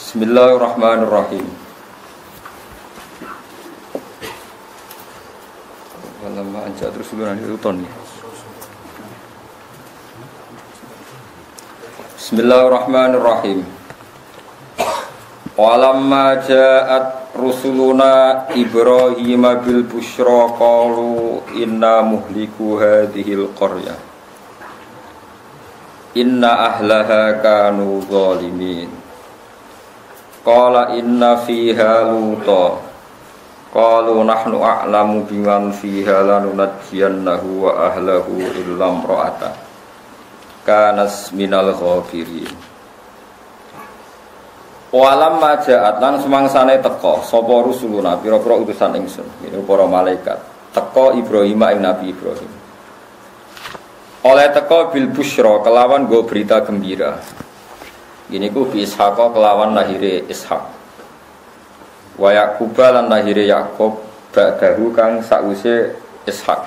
Bismillahirrahmanirrahim. Walamma anja terus bulan ruton. Bismillahirrahmanirrahim. Walamma ja'at rusuluna Ibrahim bil busyra qalu inna muhliku hadhil qaryah. Inna ahlaha kanu zalimin. Qala inna fiha luta. Qalu nahnu a'lamu biman fiha lanunajjiyannahu wa ahlahu illa imra'ata kanas minal ghafirin. Walam maja'at lan semangsane teka sapa rusuluna pira-pira utusan ingsun ini para malaikat teka Ibrahim ing Nabi Ibrahim oleh teka bil busyra kelawan go berita gembira. Gini ku bi Ishaq kelawan lahire Ishaq. Wa Yaqub lan lahire Yaqub ba'dahu kang sakwise Ishaq.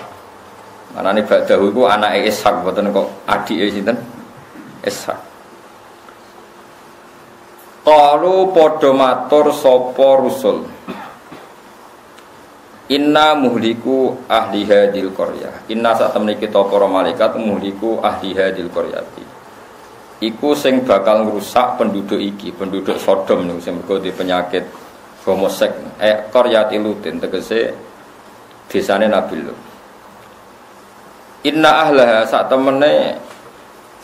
Manane ba'dahu iku anake Ishaq boten kok adike sinten? Ishaq. Qalu padha matur sapa rusul. Inna muhliku ahli hadil qaryah. Inna sak temene kita para malaikat muhliku ahli hadil qaryati. Iku sing bakal ngrusak penduduk iki, penduduk Sodom niku sing mergo di penyakit homosek. Qaryati Lutin tegese desane Nabi Lut. Inna ahlaha sak temene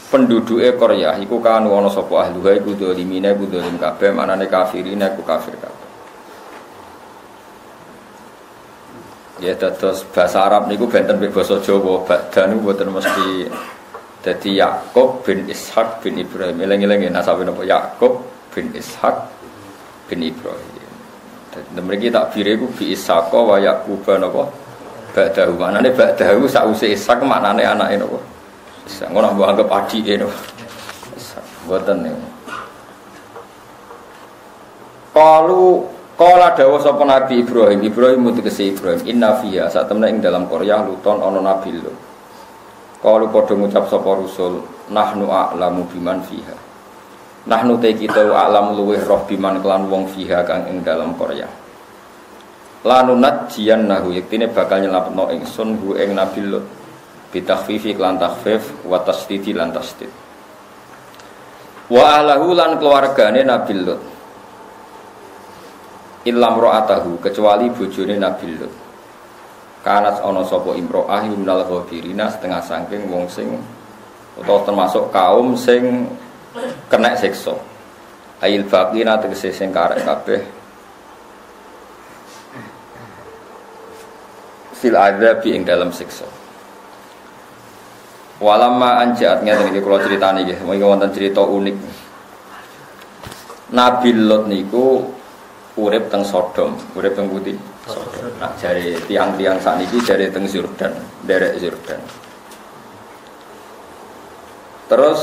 penduduke Qaryah iku kan ana sapa ahluha iku dolimine iku dolim kabeh manane kafirin iku kafir kabeh. Ya dados bahasa Arab niku benten mek basa Jawa badan niku boten mesti. Jadi Yaqub bin Ishaq bin Ibrahim. Eling-eling nasabe napa Yaqub bin Ishaq bin Ibrahim. Dadi mriki takbire iku bi Ishaq wa Yaqub napa? Ba'dahu. Manane ba'dahu sause Ishaq maknane anake napa? Ishaq ngono mbok anggap adike napa? Ishaq. Mboten niku. Qala dawuh sapa Nabi Ibrahim, Ibrahim tegese Ibrahim, inna fiha sak temene ing dalam Qaryah Luton ana Nabi Lut. Kalau padha ngucap sapa rusul, nahnu a'lamu biman fiha. Nahnu te kita a'lamu luweh roh biman kelan wong fiha kang ing dalam Qaryah. Lanunajjiyannahu yektine bakal nyelametno ingsun hu ing Nabi Lut. Bitakhfifi kelan takhfif wa tasdidi lan tasdid. Wa ahlahu lan keluargane Nabi Lut. Illam ra'atahu kecuali bojone Nabi Lut. Kanat ana sapa imro'ah minal ghafirina setengah saking wong sing utawa termasuk kaum sing kena siksa. Ail baqina tegese sing karek kabeh fil adzab ing dalam siksa. Walamma anjat ngene iki kula critani nggih, mengko wonten cerita unik. Nabi Lut niku urip teng Sodom, urip teng Putih. Nah, jari tiang-tiang sakniki jari teng Yordan, derek Yordan. Terus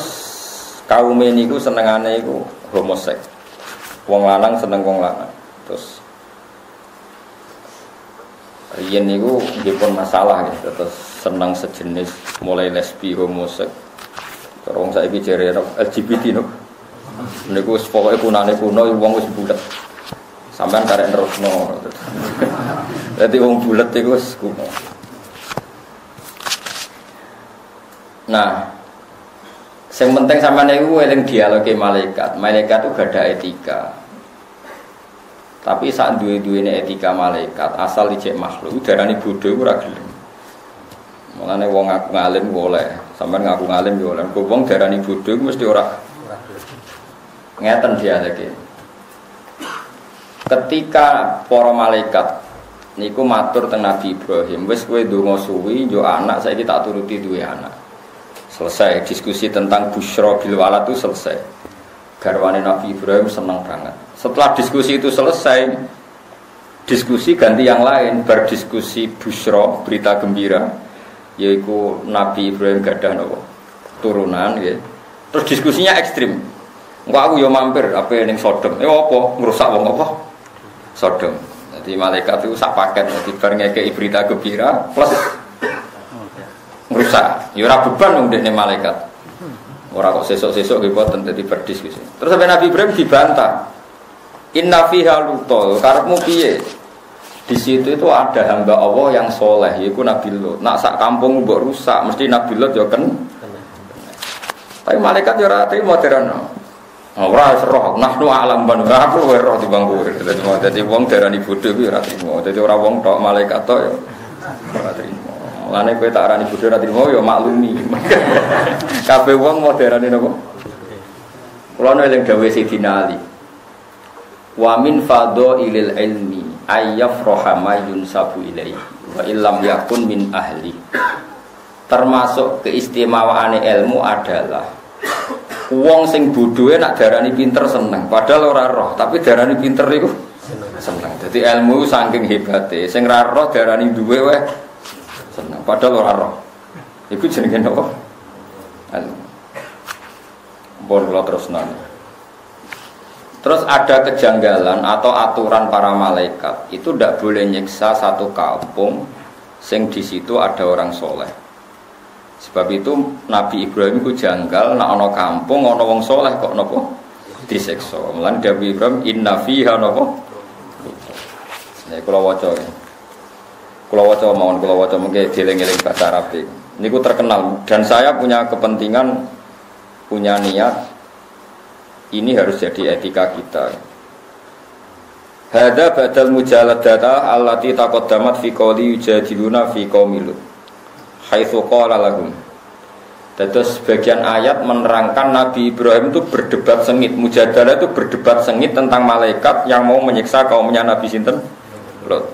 kaum niku senengane iku homosek. Wong lanang seneng wong lanang. Terus riyen niku nggih pun masalah ya, terus seneng sejenis mulai lesbi homosek. Terus saiki jare LGBT niku. Niku pokoke punane kuno wong wis bulet. Sampeyan karek nerusno. Dadi wong bulet iku wis kuno. Nah, sing penting sampeyan niku eling dialoge malaikat. Malaikat itu gada etika. Tapi sak duwe-duwene etika malaikat, asal dicek makhluk darani bodho iku ora gelem. Mulane wong ngaku ngalim oleh, sampeyan ngaku ngalim yo oleh. Kok wong darani bodho iku mesti ora ngeten dialoge. Ketika para malaikat niku matur teng Nabi Ibrahim, wis kowe ndonga suwi yo anak saiki tak turuti duwe anak. Selesai diskusi tentang busyra bil walad itu selesai. Garwane Nabi Ibrahim senang banget. Setelah diskusi itu selesai, diskusi ganti yang lain, berdiskusi busyra berita gembira, yaitu Nabi Ibrahim gadah napa? Turunan nggih. Terus diskusinya ekstrim. Engko aku yo mampir apa ning Sodom. Apa? Ngrusak wong apa? Sodom. Jadi malaikat itu sak paket dadi bar ngekeki berita gembira plus ngrusak. Ya ora beban wong dekne malaikat. Ora kok sesuk-sesuk nggih boten dadi berdiskusi. Terus sampai Nabi Ibrahim dibantah. Inna fiha Luto, karepmu piye? Di situ itu ada hamba Allah yang soleh, yaitu Nabi Lut. Nak sak kampung mbok rusak, mesti Nabi Lut yo kan. Tapi malaikat yo ora trimo derana. Ora roh, nahnu alam ban aku wae roh timbang kowe. Dadi wong darani bodho kuwi ora trimo. Dadi ora wong tok malaikat tok yo ora trimo. Mulane kowe tak arani bodho ora trimo yo maklumi. Kabeh wong mau darani napa? Kula eling dawuh Sayyidina Ali. Wa min fadhailil ilmi ayyafraha ma yunsabu ilaihi wa illam yakun min ahli. Termasuk keistimewaane ilmu adalah wong sing bodhoe nak darani pinter seneng, padahal ora roh, tapi darani pinter iku seneng. Dadi ilmu saking hebate, sing ra roh darani duwe wae seneng, padahal ora roh. Iku jenenge napa? Ilmu. Bon kula terusna. Terus ada kejanggalan atau aturan para malaikat itu tidak boleh nyiksa satu kampung sing di situ ada orang soleh. Sebab itu Nabi Ibrahim itu janggal nak ana kampung ana wong soleh kok napa disiksa. Mulane Nabi Ibrahim inna fiha napa. Nek kula waca. Kula waca mawon kula waca mengke dieling-eling bahasa Arab. Niku terkenal dan saya punya kepentingan punya niat ini harus jadi etika kita. Hada badal mujaladata allati taqaddamat fi qouli yujadiluna fi qaumil. Haitsu qala lahum. Terus sebagian ayat menerangkan Nabi Ibrahim itu berdebat sengit. Mujadalah itu berdebat sengit tentang malaikat yang mau menyiksa kaumnya Nabi sinten.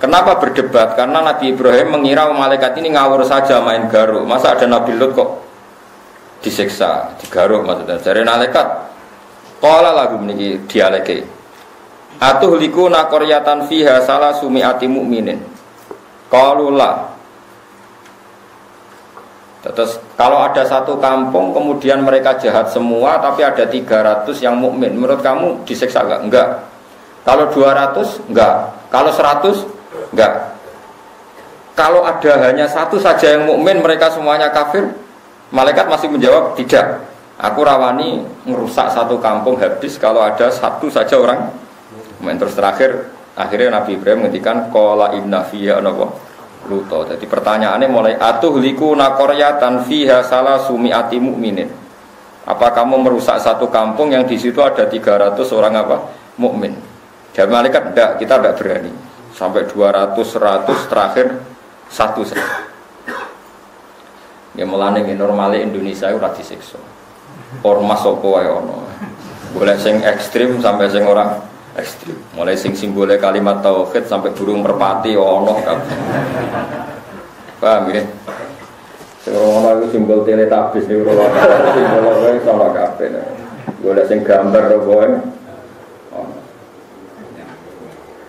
Kenapa berdebat? Karena Nabi Ibrahim mengira malaikat ini ngawur saja main garuk. Masa ada Nabi Lut kok disiksa, digaruk maksudnya. Dari malaikat qala lahum niki dialeke. Atuhlikuna qaryatan fiha salasumi'ati mu'minin. Qalu la. Terus kalau ada satu kampung kemudian mereka jahat semua tapi ada 300 yang mukmin, menurut kamu disiksa enggak? Enggak. Kalau 200 enggak. Kalau 100 enggak. Kalau ada hanya satu saja yang mukmin mereka semuanya kafir, malaikat masih menjawab tidak. Aku rawani merusak satu kampung habis kalau ada satu saja orang. Terus akhirnya Nabi Ibrahim ngendikan qala inna fiha napa Luto. Jadi pertanyaannya mulai atuhliku naqaryatan fiha salasumi'ati mu'minin. Apa kamu merusak satu kampung yang di situ ada 300 orang apa? Mukmin. Jawab malaikat enggak, kita enggak berani. Sampai 200, 100 terakhir satu saja. Ya mulane normale Indonesia ora disiksa. Ormas apa wae ono. Boleh sing ekstrim sampai sing ora ekstrim. Mulai sing simbole kalimat tauhid sampai burung merpati ono kabeh. Paham ya? Sing ono iku simbol teletabis niku ora simbol wae ono kabeh. Boleh sing gambar wae.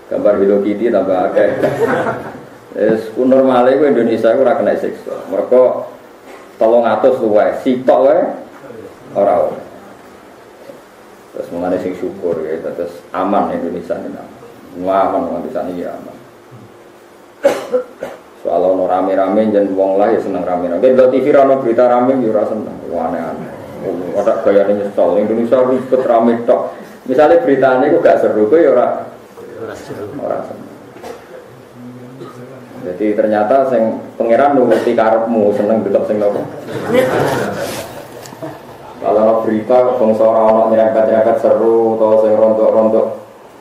Gambar Hello Kitty tambah akeh. Wis normale ku Indonesia ora kena siksa. Mergo 300 luwih, sitok wae ora. Terus mengenai sing syukur ya, terus aman Indonesia ini aman Indonesia ini ya aman. Soal ono rame-rame jen wong lah ya seneng rame-rame. Di TV ono berita rame ya ora seneng, aneh-aneh. Ada gayane nyesel Indonesia ribet rame tok. Misalnya beritanya itu gak seru ya ora seneng. Jadi ternyata sing pangeran nuruti karepmu seneng delok sing nopo. Kalau berita bangsa orang nyerempet-nyerempet seru atau sing rontok-rontok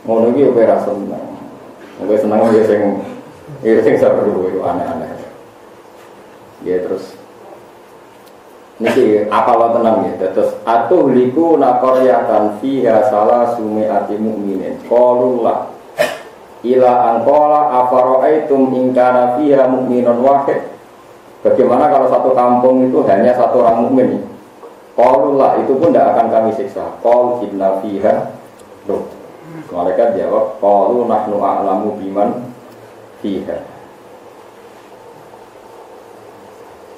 ngono iki ora seneng. Wong seneng ya sing seru itu aneh-aneh. Ya terus niki apal tenang ya. Terus atuhliku naqaryatan fiha salasumi'ati mu'minin. Qalullah ila anqala afara'aitum in kana fiha mu'minun wahid. Bagaimana kalau satu kampung itu hanya satu orang mukmin? Qaulullah itu pun tidak akan kami siksa. Qaul inna fiha Lut. Mereka jawab qaulu nahnu a'lamu biman fiha.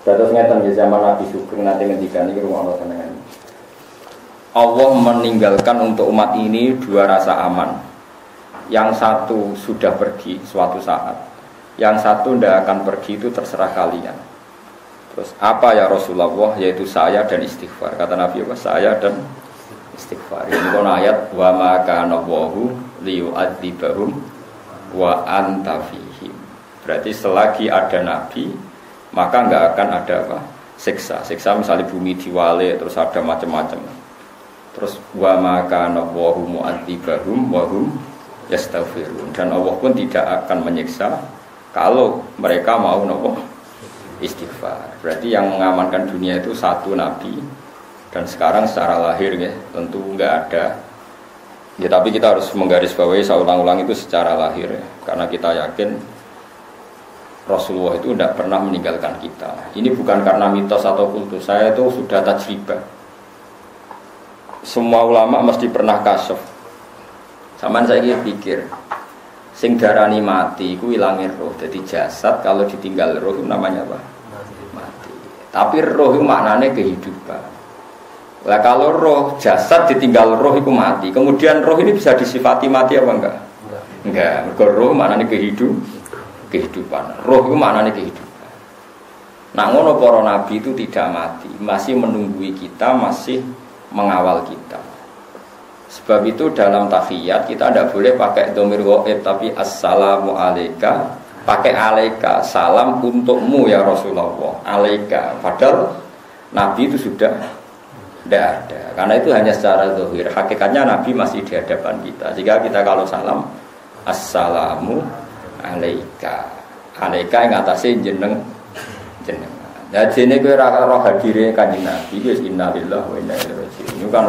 Terus ngeten di zaman Nabi Sugeng nanti ngendikan iki rumono senengan. Allah meninggalkan untuk umat ini dua rasa aman. Yang satu sudah pergi suatu saat. Yang satu tidak akan pergi itu terserah kalian. Terus apa ya Rasulullah? Yaitu saya dan istighfar. Kata Nabi apa? Saya dan istighfar. Ini kan ayat wa ma kana Allahu liyu'adzibahum wa anta fihim. Berarti selagi ada nabi maka enggak akan ada apa? Siksa. Siksa misalnya bumi diwale terus ada macam-macam. Terus wa maka nawahu mu'adzibahum wa hum yastaghfirun. Dan Allah pun tidak akan menyiksa kalau mereka mau nopo istighfar. Berarti yang mengamankan dunia itu satu nabi. Dan sekarang secara lahir ya, tentu enggak ada. Ya tapi kita harus menggarisbawahi saya ulang-ulang itu secara lahir ya. Karena kita yakin Rasulullah itu tidak pernah meninggalkan kita. Ini bukan karena mitos atau kultus. Saya itu sudah tajribah. Semua ulama mesti pernah kasyaf. Saman saya pikir sing darani mati iku ilange roh. Jadi jasad kalau ditinggal roh itu namanya apa? Mati. Tapi roh itu maknanya kehidupan. Lah kalau roh jasad ditinggal roh itu mati. Kemudian roh ini bisa disifati mati apa enggak? Enggak. Mergo roh maknanya kehidupan. Roh itu maknanya kehidupan. Nah ngono para nabi itu tidak mati, masih menunggui kita, masih mengawal kita. Sebab itu dalam tahiyat kita tidak boleh pakai dhamir ghaib tapi assalamu alayka, pakai alaika, salam untukmu ya Rasulullah, alaika. Padahal nabi itu sudah tidak ada, karena itu hanya secara zahir. Hakikatnya Nabi masih di hadapan kita. Jika kita kalau salam, assalamu alaika, alaika yang atasnya jeneng. Nah jenis gue roh hadirnya kanjeng Nabi, guys innalillahi wa inna ilaihi raji'un. Ini kan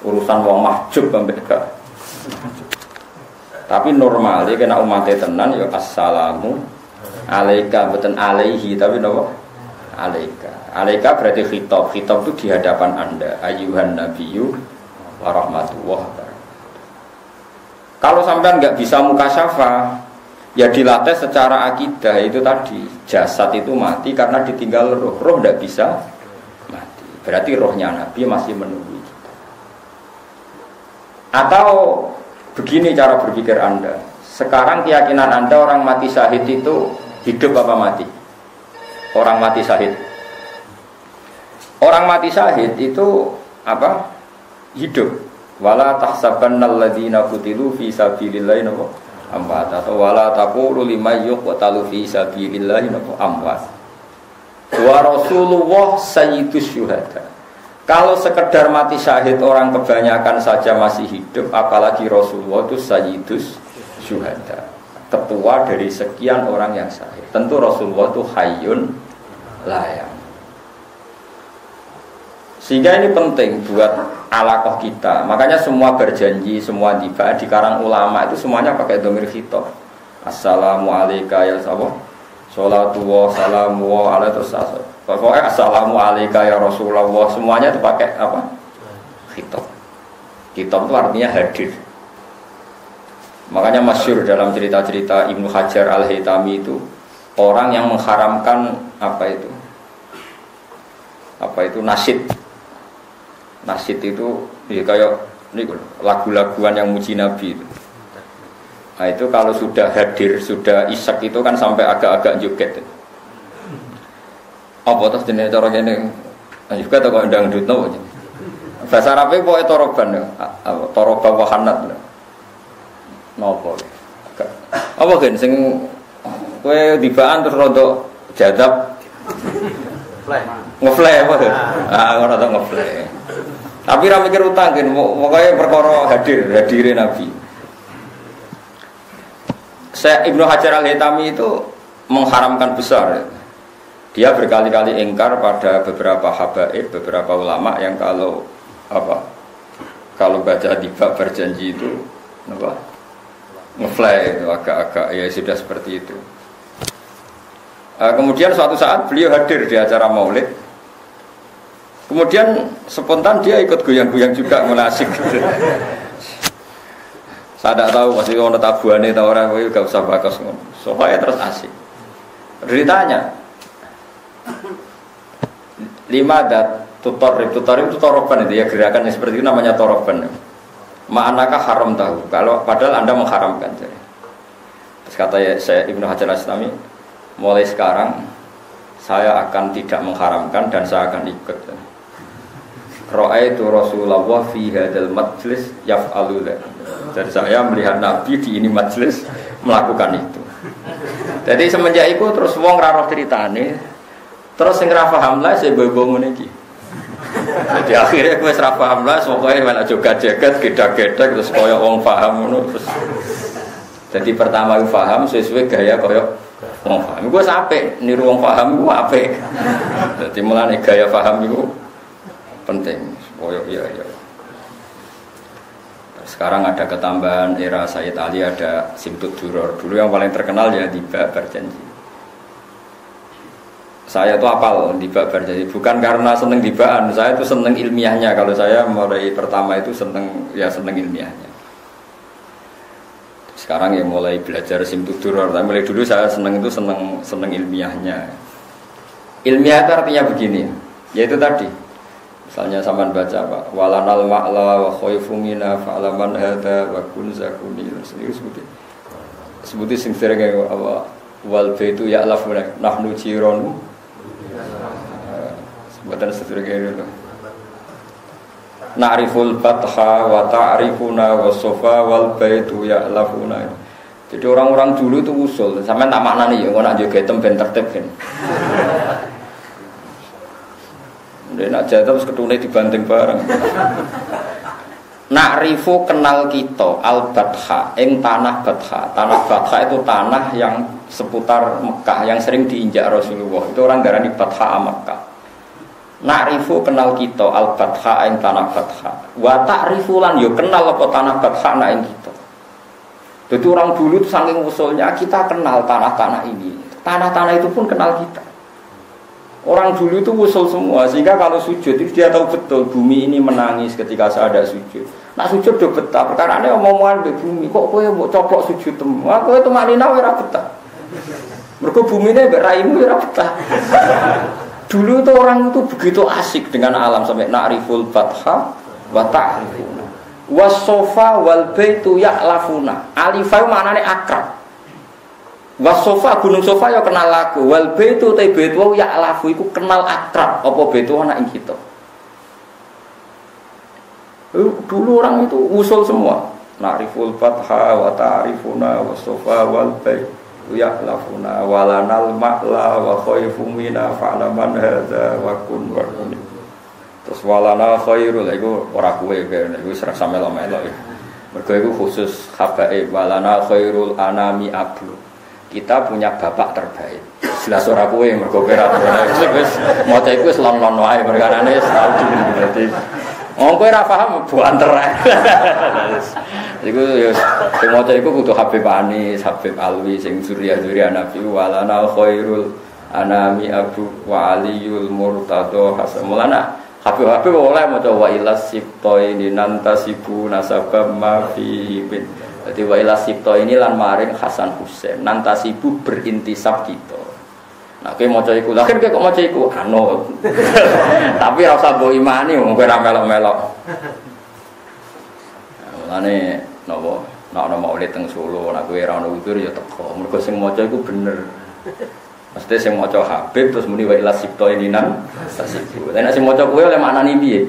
urusan wong mahjub ambek. Tapi normalnya kena umatnya tenan, ya assalamu alaika, bukan alaihi, tapi apa? Alaika. Alaika berarti khitab. Khitab itu di hadapan Anda. Ayyuhan nabiyyu wa rahmatullah. Kalau sampean enggak bisa mukasyafah, ya dilatih secara akidah itu tadi. Jasad itu mati karena ditinggal roh. Roh enggak bisa mati. Berarti rohnya Nabi masih menunggu kita. Atau begini cara berpikir Anda. Sekarang keyakinan Anda orang mati syahid itu hidup apa mati? Orang mati syahid. Orang mati syahid itu apa? Hidup. Wala tahsabannal ladzina qutilu fi sabilillahi amwat atau wala taqulu liman yuqtalu fi sabilillahi amwat. Wa Rasulullah sayyidus syuhada. Kalau sekedar mati syahid orang kebanyakan saja masih hidup, apalagi Rasulullah itu sayyidus syuhada. Ketua dari sekian orang yang syahid. Tentu Rasulullah itu hayyun layak. Sehingga ini penting buat alaqah kita. Makanya semua berjanji, semua tiba di karang ulama itu semuanya pakai dhamir khitab. Assalamu alayka ya sahabat. Sholatu wa salamu wa ala terus. Pokoknya assalamu alayka ya Rasulullah. Semuanya itu pakai apa? Khitab. Khitab itu artinya hadir. Makanya masyhur dalam cerita-cerita Ibnu Hajar Al-Haytami itu orang yang mengharamkan apa itu nasyid. Nasyid itu ya kayak lagu-laguan yang muji Nabi itu. Nah itu kalau sudah hadir, sudah isak itu kan sampai agak-agak joget. Apa terus jenis cara gini? Nah juga tak kok dangdut no. Bahasa Arabnya pokoknya toroban ya, toroban wahanat. Nopo. Apa kan sing kowe dibaan terus rada jadab. Ngeflay apa tuh? Ora tau ngeflay. Tapi ra mikir utang kan, pokoknya perkara hadirin Nabi. Saya Ibnu Hajar Al-Haytami itu mengharamkan besar. Dia berkali-kali ingkar pada beberapa habaib, beberapa ulama yang kalau baca tiba berjanji itu ngeflay itu agak-agak ya sudah seperti itu. Kemudian suatu saat beliau hadir di acara maulid. Kemudian spontan dia ikut goyang-goyang juga menasik. Saya tidak tahu masih orang tabuannya atau orang itu gak usah bakas. Soalnya terus asik. Beritanya 5 dat tutorib itu toroban itu ya, gerakan yang seperti itu namanya toroban. Ma'anakah haram tahu kalau padahal Anda mengharamkan. Terus kata saya Ibnu Hajar Al-Haytami, mulai sekarang saya akan tidak mengharamkan dan saya akan ikut. Ra'aitu Rasulullah fi hadzal majlis yaf'alu dzalik. Dan saya melihat Nabi di ini majlis melakukan itu. Jadi semenjak itu terus wong ra roh ceritane. Terus sing ra paham lah saya bobo ngene iki. Jadi akhirnya gue ra paham lah pokoke malah joget-joget, gedak-gedak terus koyo wong paham ngono terus. Jadi pertama gue paham sesuai gaya koyo wong paham. Gue sampai niru wong paham gue apik. Jadi mulane gaya paham itu penting. Koyo iya. Sekarang ada ketambahan era Sayyid Ali, ada Simtud Duror. Dulu yang paling terkenal ya Diba Berjanji. Saya tuh apal Diba Berjanji. Bukan karena seneng dibaan, saya tuh seneng ilmiahnya. Kalau saya mulai pertama itu seneng ilmiahnya. Sekarang ya mulai belajar Simtud Duror. Tapi mulai dulu saya seneng ilmiahnya. Ilmiah itu artinya begini, yaitu tadi. Misalnya sampean baca Pak, walanal ma'la wa khaifu mina fa'laman hada wa kun zakuni. Sebuti sing sering apa wal baitu ya'lafuna nahnu jironu. Sebutan sederhana itu. Na'riful fatha wa ta'rifuna wa sofa wal baitu ya'lafuna. Jadi orang-orang dulu itu usul, sampean tak maknani ya ngono joget ben tertib kan. Nak jatuh terus ketune dibanting bareng. Na'rifu kenal kita al-Batha ing tanah Batha. Tanah Batha itu tanah yang seputar Mekah yang sering diinjak Rasulullah. Itu orang darani Batha Mekah. Na'rifu kenal kita al-Batha ing tanah Batha. Wa ta'rifu lan yo kenal apa tanah Batha nak ing kita. Jadi orang dulu itu saking usulnya kita kenal tanah-tanah ini. Tanah-tanah itu pun kenal kita. Orang dulu itu usul semua, sehingga kalau sujud itu dia tahu betul bumi ini menangis ketika saya ada sujud. Nak sujud do betah, perkara ini omongan di bumi, kok kowe mbok coplok sujud temu. Kowe itu maknina ora betah. Mergo bumine mbek raimu ora betah. Dulu itu orang itu begitu asik dengan alam sampai na'riful fatha wa ta'rifuna. Was-sofa wal baitu ya'lafuna. Alifah maknane akrab. Wasofa gunung sofa ya kenal lagu, wal baitu te baitu ya alafu iku kenal akrab apa baitu anak ing kita. Dulu orang itu usul semua. Na'riful fatha wa ta'rifuna wasofa wal baitu ya alafuna walanal ma'la wa khaifu mina fa'laman hadza wa kun wa kun. Terus walana khairul iku ora kowe iku serasa melo-melo. Mergo iku khusus habae walana khairul anami abu. Kita punya bapak terbaik. Jelas ora kowe mergo ora wis maca iku wis lon-lon wae perkarane tau dadi. Wong kowe ora paham buanter ae. Iku ya sing maca iku kudu Habib Anis, Habib Alwi sing surya-surya Nabi walana khairul anami abu wa aliyul murtado hasan. Mulana Habib oleh maca wa ilas sibtaini nantasibu nasabam ma fi bin. Jadi wa ila sibto ini lan maring Hasan Husain nantasibu berintisab kita. Nah kowe maca iku, lha kok maca iku anut. Tapi ora usah mbok imani wong kowe ora melok-melok. Mulane napa nek ana maulid teng Solo nek kowe ora ono udzur ya teko. Mergo sing maca iku bener. Mesti sing maca Habib terus muni wa ila sibto ini nan tasibu. Lah nek sing maca kowe oleh maknani piye?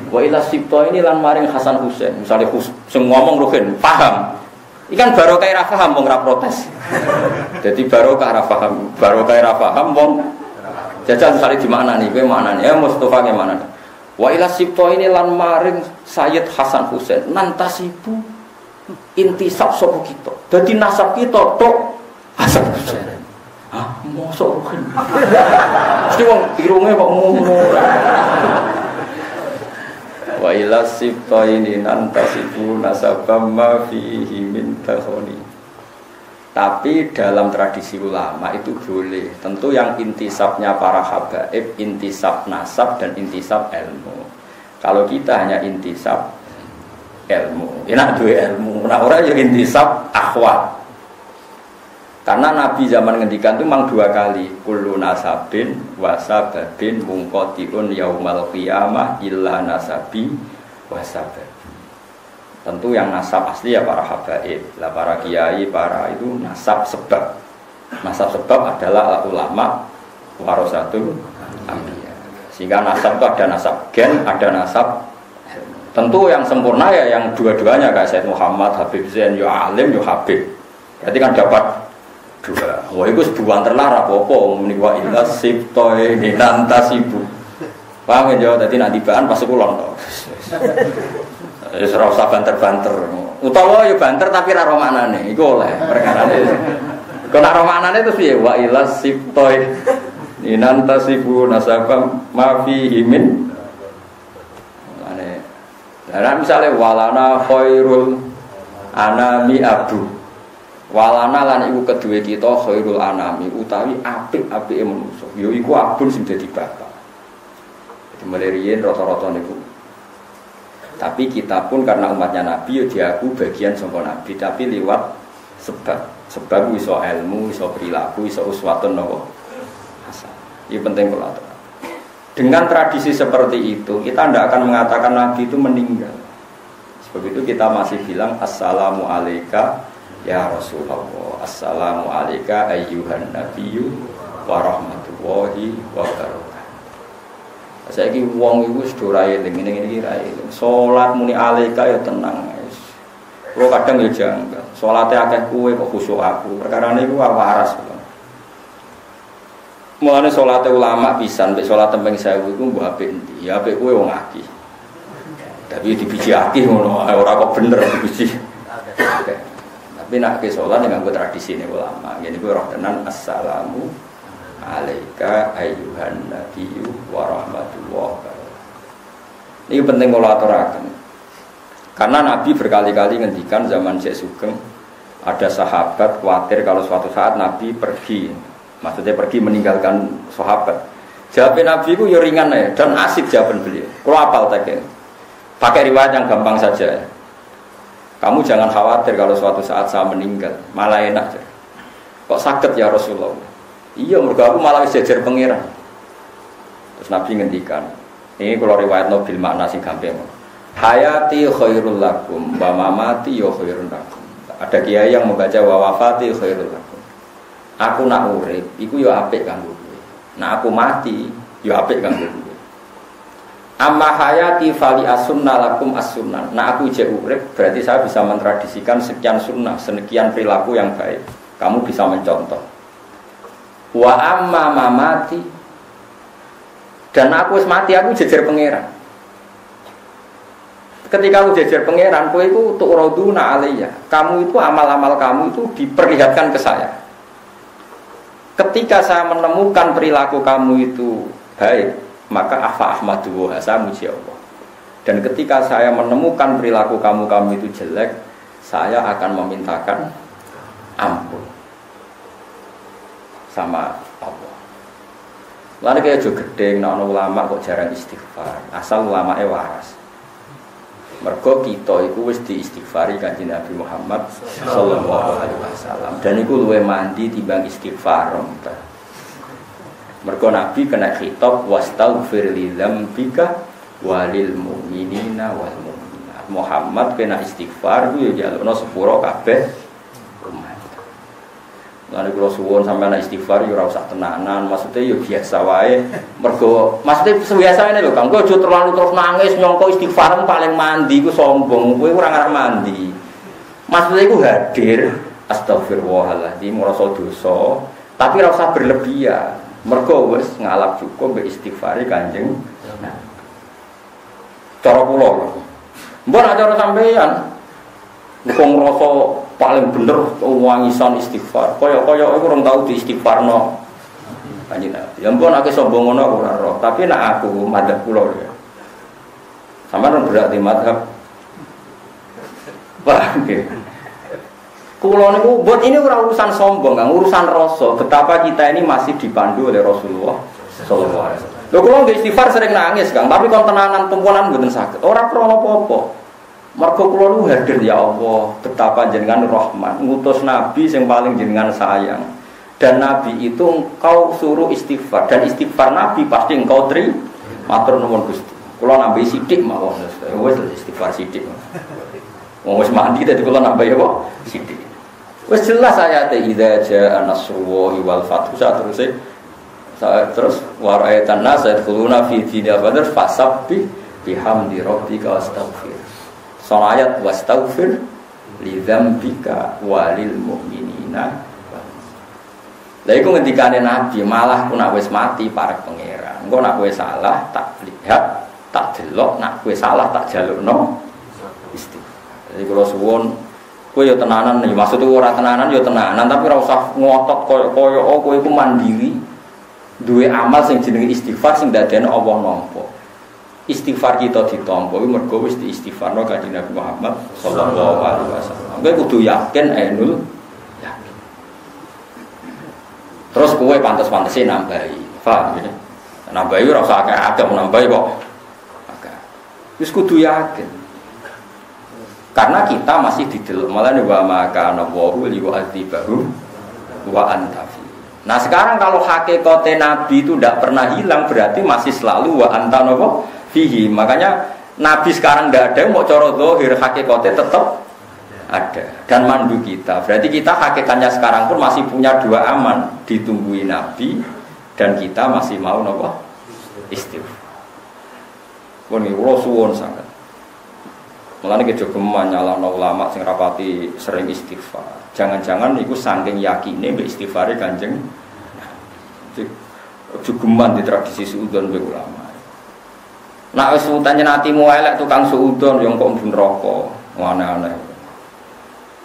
Wa ila sibto ini lan maring Hasan Husain. Misale sing ngomong Ruhin paham. Ikan barokah ra paham wong ra protes. Dadi barokah ra paham wong jajal misale di maknani kowe maknani ya Mustofa ke maknani. Wa ila sibto ini lan maring Sayyid Hasan Husain nantasibu intisab sapa kita. Dadi nasab kita tok Hasan Husain. Mosok kan. Mesti wong irunge kok ngono. Wa ila sibtaini nantasibu nasabam ma fihi min takhoni. Tapi dalam tradisi ulama itu boleh. Tentu yang intisabnya para habaib, intisab nasab dan intisab ilmu. Kalau kita hanya intisab ilmu, enak duwe ilmu. Nah ora ya intisab akhwat. Karena Nabi zaman ngendikan itu memang 2 kali kullu nasabin wasababin mungqatiun yaumal qiyamah illa nasabi wasabab. Tentu yang nasab asli ya para habaib, lah para kiai, para itu nasab sebab. Nasab sebab adalah ulama warasatul anbiya. Sehingga nasab itu ada nasab gen, ada nasab ilmu. Tentu yang sempurna ya yang dua-duanya kayak Sayyid Muhammad, Habib Zain, yo alim, yo Habib. Berarti kan dapat dua. Wah itu sebuah terlarang apa-apa menikwa ilah siptoy nantasibu. Paham ya? Jadi nanti bahan pas kulon toh. Ya ora usah banter-banter. Utawa ya banter tapi ra ro maknane. Iku oleh perkarane. Kok ora ro maknane terus piye? Wa ila sibtoy inantasibu nasabam ma fihi min. Ane. Lah misale walana khairul anami abu. Walana lan iku kedue kita khairul anami utawi apik-apike manusa. Ya iku abun sing dadi bapak. Jadi mulai riyen rata-rata niku. Tapi kita pun karena umatnya Nabi ya diaku bagian sangka Nabi tapi lewat sebab iso ilmu, iso perilaku, iso uswatun nopo hasan. Ini penting kalau dengan tradisi seperti itu kita tidak akan mengatakan Nabi itu meninggal. Sebab itu kita masih bilang assalamu alayka ya Rasulullah, assalamu alayka ayyuhan nabiyyu wa rahmatullahi wa barakatuh. Saiki wong iku wis do ra eling ngene iki ra eling. Salat muni alaika ya tenang wis. Kulo kadang ya janggal. Salate akeh kowe kok khusyuk aku. Perkarane iku waras. Mulane salate ulama pisan mek salat tembeng 1000 iku mbok apik endi? Ya apik kowe wong akeh. Tapi dibiji akeh ngono ora kok bener dibiji. Tapi nek ke salat nganggo tradisine ulama. Ngene kuwi roh tenan assalamu alaika ayyuhan nabiyyu wa rahmatullah. Ini penting kalau aturakan. Karena Nabi berkali-kali ngendikan zaman Syekh Sugeng ada sahabat khawatir kalau suatu saat Nabi pergi, maksudnya pergi meninggalkan sahabat. Jawabnya Nabi itu ya ringan ya dan asik jawaban beliau. Kalau apal tak pakai riwayat yang gampang saja. Kamu jangan khawatir kalau suatu saat saya meninggal, malah enak. Kok sakit ya Rasulullah? Iya, mereka aku malah sejajar pangeran. Terus Nabi ngendikan, ini kalau riwayat Nabil makna sing gampang. Hayati khairul lakum, wa mamati ya khairul lakum. Ada kiai yang membaca wa wafati khairul lakum. Aku nak urip, iku ya apik kanggo kowe. Nak aku mati, ya apik kanggo kowe. Amma hayati fali as-sunnah lakum as-sunnah. Nak aku jek urip, berarti saya bisa mentradisikan sekian sunnah, sekian perilaku yang baik. Kamu bisa mencontoh. Wa amma mamati dan aku wis mati aku jejer pangeran. Ketika aku jejer pangeran, kowe iku tu'raduna alayya. Kamu itu amal-amal kamu itu diperlihatkan ke saya. Ketika saya menemukan perilaku kamu itu baik, maka afa ahmadu wa saya muji Allah. Dan ketika saya menemukan perilaku kamu itu jelek, saya akan memintakan ampun sama Allah. Lalu kayak juga gede, nah ulama kok jarang istighfar. Asal ulama waras. Mergo kita itu wis diistighfari kanjeng Nabi Muhammad sallallahu alaihi wasallam. Dan iku luwih mandi timbang istighfar. Mergo Nabi kena khitab wastaghfir li dzambika walil mu'minina wal mu'minat. Muhammad kena istighfar ku ya jalukno sepuro kabeh. Lalu kalau suwon sampai anak istighfar, ya rasa tenanan, maksudnya ya biasa wae. Mergo, maksudnya biasa ini loh, kamu jauh terlalu terus nangis nyongko istighfar paling mandi, ku sombong, ku kurang arah mandi. Maksudnya ku hadir, astagfirullahaladzim, merasa dosa, tapi rasa berlebihan. Mergo wes ngalap cukup be istighfari kanjeng. Cara pulau, mbak acara sampeyan, bukan merasa paling bener wangisan istighfar. Kaya aku orang tahu di istighfarno. Kanjeng Nabi. Ya ampun akeh sombong ngono ora roh, tapi nek aku madzhab kula ya. Sampeyan berarti madzhab. Wah, nggih. Kula niku buat ini ora urusan sombong, Kang, urusan rasa. Betapa kita ini masih dipandu oleh Rasulullah sallallahu alaihi wasallam. Lho kula nggih istighfar sering nangis, Kang, tapi kon tenanan tumpulan mboten saged. Ora krana apa-apa. Mergo kula nu hadir ya Allah, betapa jenengan Rahman, ngutus nabi yang paling jenengan sayang. Dan nabi itu engkau suruh istighfar dan istighfar nabi pasti engkau terima. Matur nuwun Gusti. Kula nambahi sithik mawon. Wis istighfar sithik. Wong wis mandi dadi kula nambahi apa? Sithik. Wis jelas ayate idza jaa nasrullahi wal fathu sateruse Terus waraitan nas yadkhuluna fi dinil badr fasabbih bihamdi rabbika wastaghfir. Soal ayat wastaghfir li dzambika walil mu'minina. Lah iku ngendikane Nabi, malah ku nak wis mati parek pangeran. Engko nak kowe salah tak lihat, tak delok, nak kowe salah tak jalukno istighfar. Jadi kula suwun kowe ya tenanan, ya maksudku ora tenanan ya tenanan, tapi ora usah ngotot koyo kowe iku mandiri. Duwe amal sing jenenge istighfar sing dadekno Allah nampa. Istighfar kita ditampa kuwi mergo wis diistighfarno kanjeng Nabi Muhammad sallallahu alaihi wasallam. Kowe kudu yakin ainul yakin. Terus kowe pantes-pantese nambahi. Paham ya? Nambahi ora usah akeh-akeh nambahi kok. Akeh. Wis kudu yakin. Karena kita masih didelok malah wa maka nawahu liwa'adzibahum wa antafi. Nah sekarang kalau hakikate Nabi itu tidak pernah hilang berarti masih selalu wa antanopo fihi. Makanya Nabi sekarang tidak ada, mau coro zahir hakikate tetap ada dan mandu kita. Berarti kita hakikatnya sekarang pun masih punya dua aman, ditungguin Nabi dan kita masih mau nopo istighfar. Pun kula suwun sangat. Mulane kejogeman nyalahno ulama sing rapati sering istighfar. Jangan-jangan iku saking yakine mbek istighfare Kanjeng. Jogeman di tradisi suudon mbek ulama. Nek wis utane atimu elek tukang suudon yo kok mlebu neraka, aneh-aneh.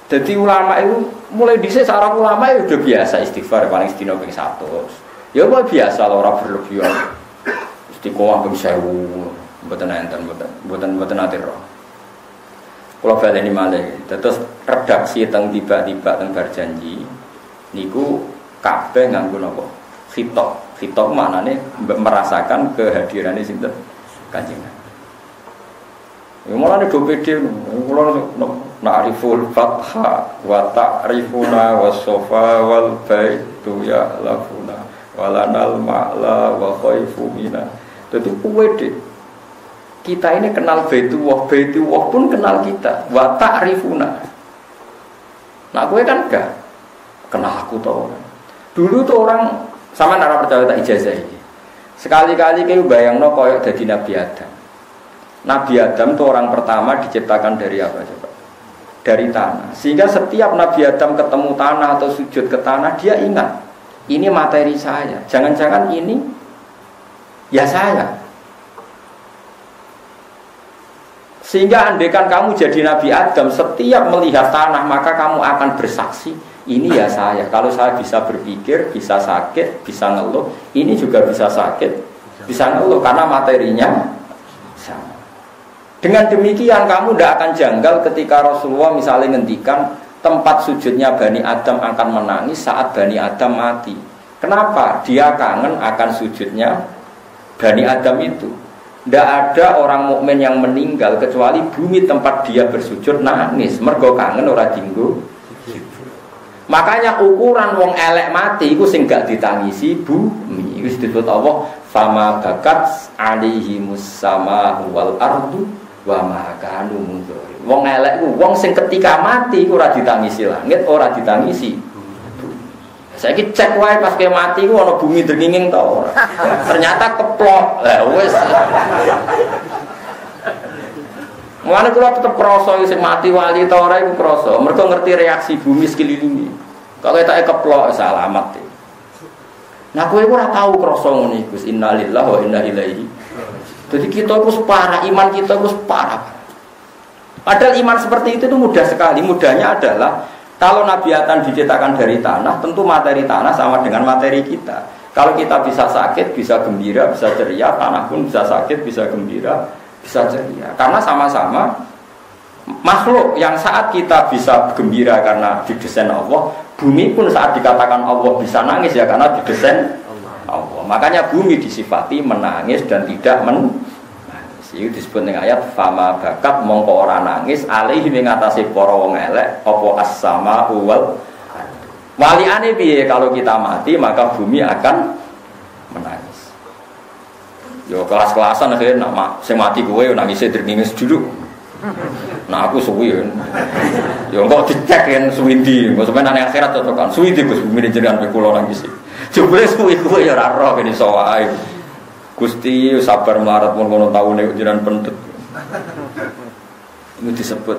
Dadi ulama itu mulai dhisik sareng ulama itu udah biasa istighfar paling sedina ping 100. Ya kok biasa ora berlebihan. Istiqomah ping 1000, mboten enten mboten ate roh. Kalau baleni malih, terus redaksi teng tiba-tiba teng berjanji, niku kabeh nganggo napa? Khitab. Khitab maknane merasakan kehadirannya sinten Kanjeng. Ya mulane do pede, kula na'riful fatha wa ta'rifuna was-safa wal baitu ya lafuna walanal ma'la wa khaifu mina. Dadi pede. Kita ini kenal Baitullah pun kenal kita. Wa ta'rifuna. Nah, gue kan enggak kenal aku tau. Dulu tuh orang sama nara percaya tak ijazah ini. Sekali-kali kayak bayangno koyok jadi Nabi Adam. Nabi Adam tuh orang pertama diciptakan dari apa coba? Dari tanah. Sehingga setiap Nabi Adam ketemu tanah atau sujud ke tanah, dia ingat ini materi saya. Jangan-jangan ini ya saya. Sehingga andaikan kamu jadi Nabi Adam, setiap melihat tanah maka kamu akan bersaksi, ini ya saya. Kalau saya bisa berpikir, bisa sakit, bisa ngeluh, ini juga bisa sakit, bisa ngeluh karena materinya sama. Dengan demikian kamu tidak akan janggal ketika Rasulullah misalnya ngendikan tempat sujudnya Bani Adam akan menangis saat Bani Adam mati. Kenapa? Dia kangen akan sujudnya Bani Adam itu. Tidak ada orang mukmin yang meninggal kecuali bumi tempat dia bersujud nangis mergo kangen ora dinggo. Makanya ukuran wong elek mati iku sing gak ditangisi bumi. Iku disebut Allah fama bakat alihimus sama wal ardu wa ma kanu mundur. Wong elek iku wong sing ketika mati iku ora ditangisi langit, ora ditangisi. Saiki cek wae pas ke mati ku ana bumi drenginging ta ora. Ternyata keplok. Lah wis. Mulane kula tetep krasa sing mati wali ta ora iku krasa. Mergo ngerti reaksi bumi sekelilingi. Kok ketake keplok salamat. Nah kowe ora tau krasa ngene iku. Innalillahi wa inna ilaihi. Jadi kita iku parah, iman kita iku parah. Padahal iman seperti itu mudah sekali. Mudahnya adalah kalau Nabi Adam diciptakan dari tanah, tentu materi tanah sama dengan materi kita. Kalau kita bisa sakit, bisa gembira, bisa ceria, tanah pun bisa sakit, bisa gembira, bisa ceria. Karena sama-sama makhluk yang saat kita bisa gembira karena didesain Allah, bumi pun saat dikatakan Allah bisa nangis ya karena didesain Allah. Makanya bumi disifati menangis dan tidak menangis. Itu disebut dengan ayat fama bakat mongko ora nangis alaihi mengatasi para wong elek apa as-sama wal waliane piye kalau kita mati maka bumi akan menangis. Yo kelas-kelasan akhirnya nak sing mati kowe nangise drengingis dulu. Nah aku suwi yo kok dicek yen suwindi, kok sampeyan nang akhirat cocokan. Suwindi Gus bumi jenengan pe kula nangis. Jebule suwi-suwi ya ora roh kene iso wae. Gusti sabar melarat mun ngono taune jenengan pendet. Itu disebut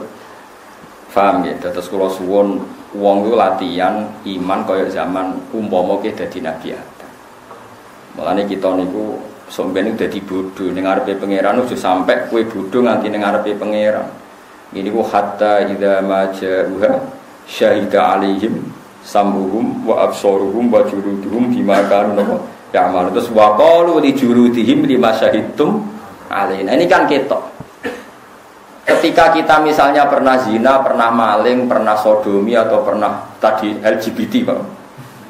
paham ya, terus kula suwun wong iku latihan iman kaya zaman umpama ke dadi nabi Adam. Mulane kita niku sampeyan dadi bodho ning ngarepe pangeran ojo sampe kowe bodho nganti ning ngarepe pangeran. Ini ku hatta idza maja'uha syahida alaihim sambuhum wa absaruhum wa juluduhum bima kanu ya'mal. Terus wa qalu li juludihim lima syahidtum alaina. Ini kan ketok. Ketika kita misalnya pernah zina, pernah maling, pernah sodomi atau pernah tadi LGBT, Pak.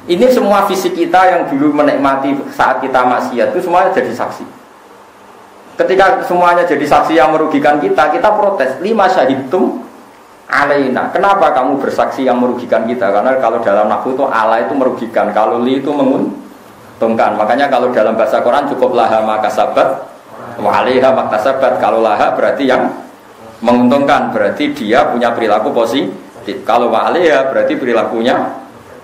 Ini semua fisik kita yang dulu menikmati saat kita maksiat itu semuanya jadi saksi. Ketika semuanya jadi saksi yang merugikan kita protes. Lima syahidtum alaina. Kenapa kamu bersaksi yang merugikan kita? Karena kalau dalam nahwu itu ala itu merugikan, kalau li itu menguntungkan. Makanya kalau dalam bahasa Quran cukup laha makasabat wa 'alaiha maktasabat. Kalau laha berarti yang menguntungkan, berarti dia punya perilaku positif. Kalau wa'alaiha berarti perilakunya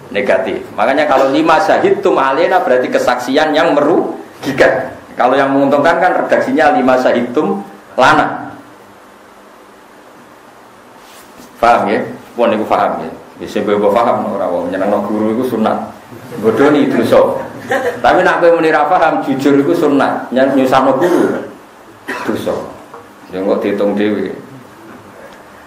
negatif. Makanya kalau lima syahidtum alaina berarti kesaksian yang merugikan. Kalau yang menguntungkan kan redaksinya lima syahidtum lana. Paham ya? Pun niku paham ya. Bisa bebo paham ora wong nyenengno guru iku sunat. Bodho ni dosa. Tapi nek kowe muni ra paham jujur iku sunat. Nyusahno guru dosa. Ya kok diitung dhewe.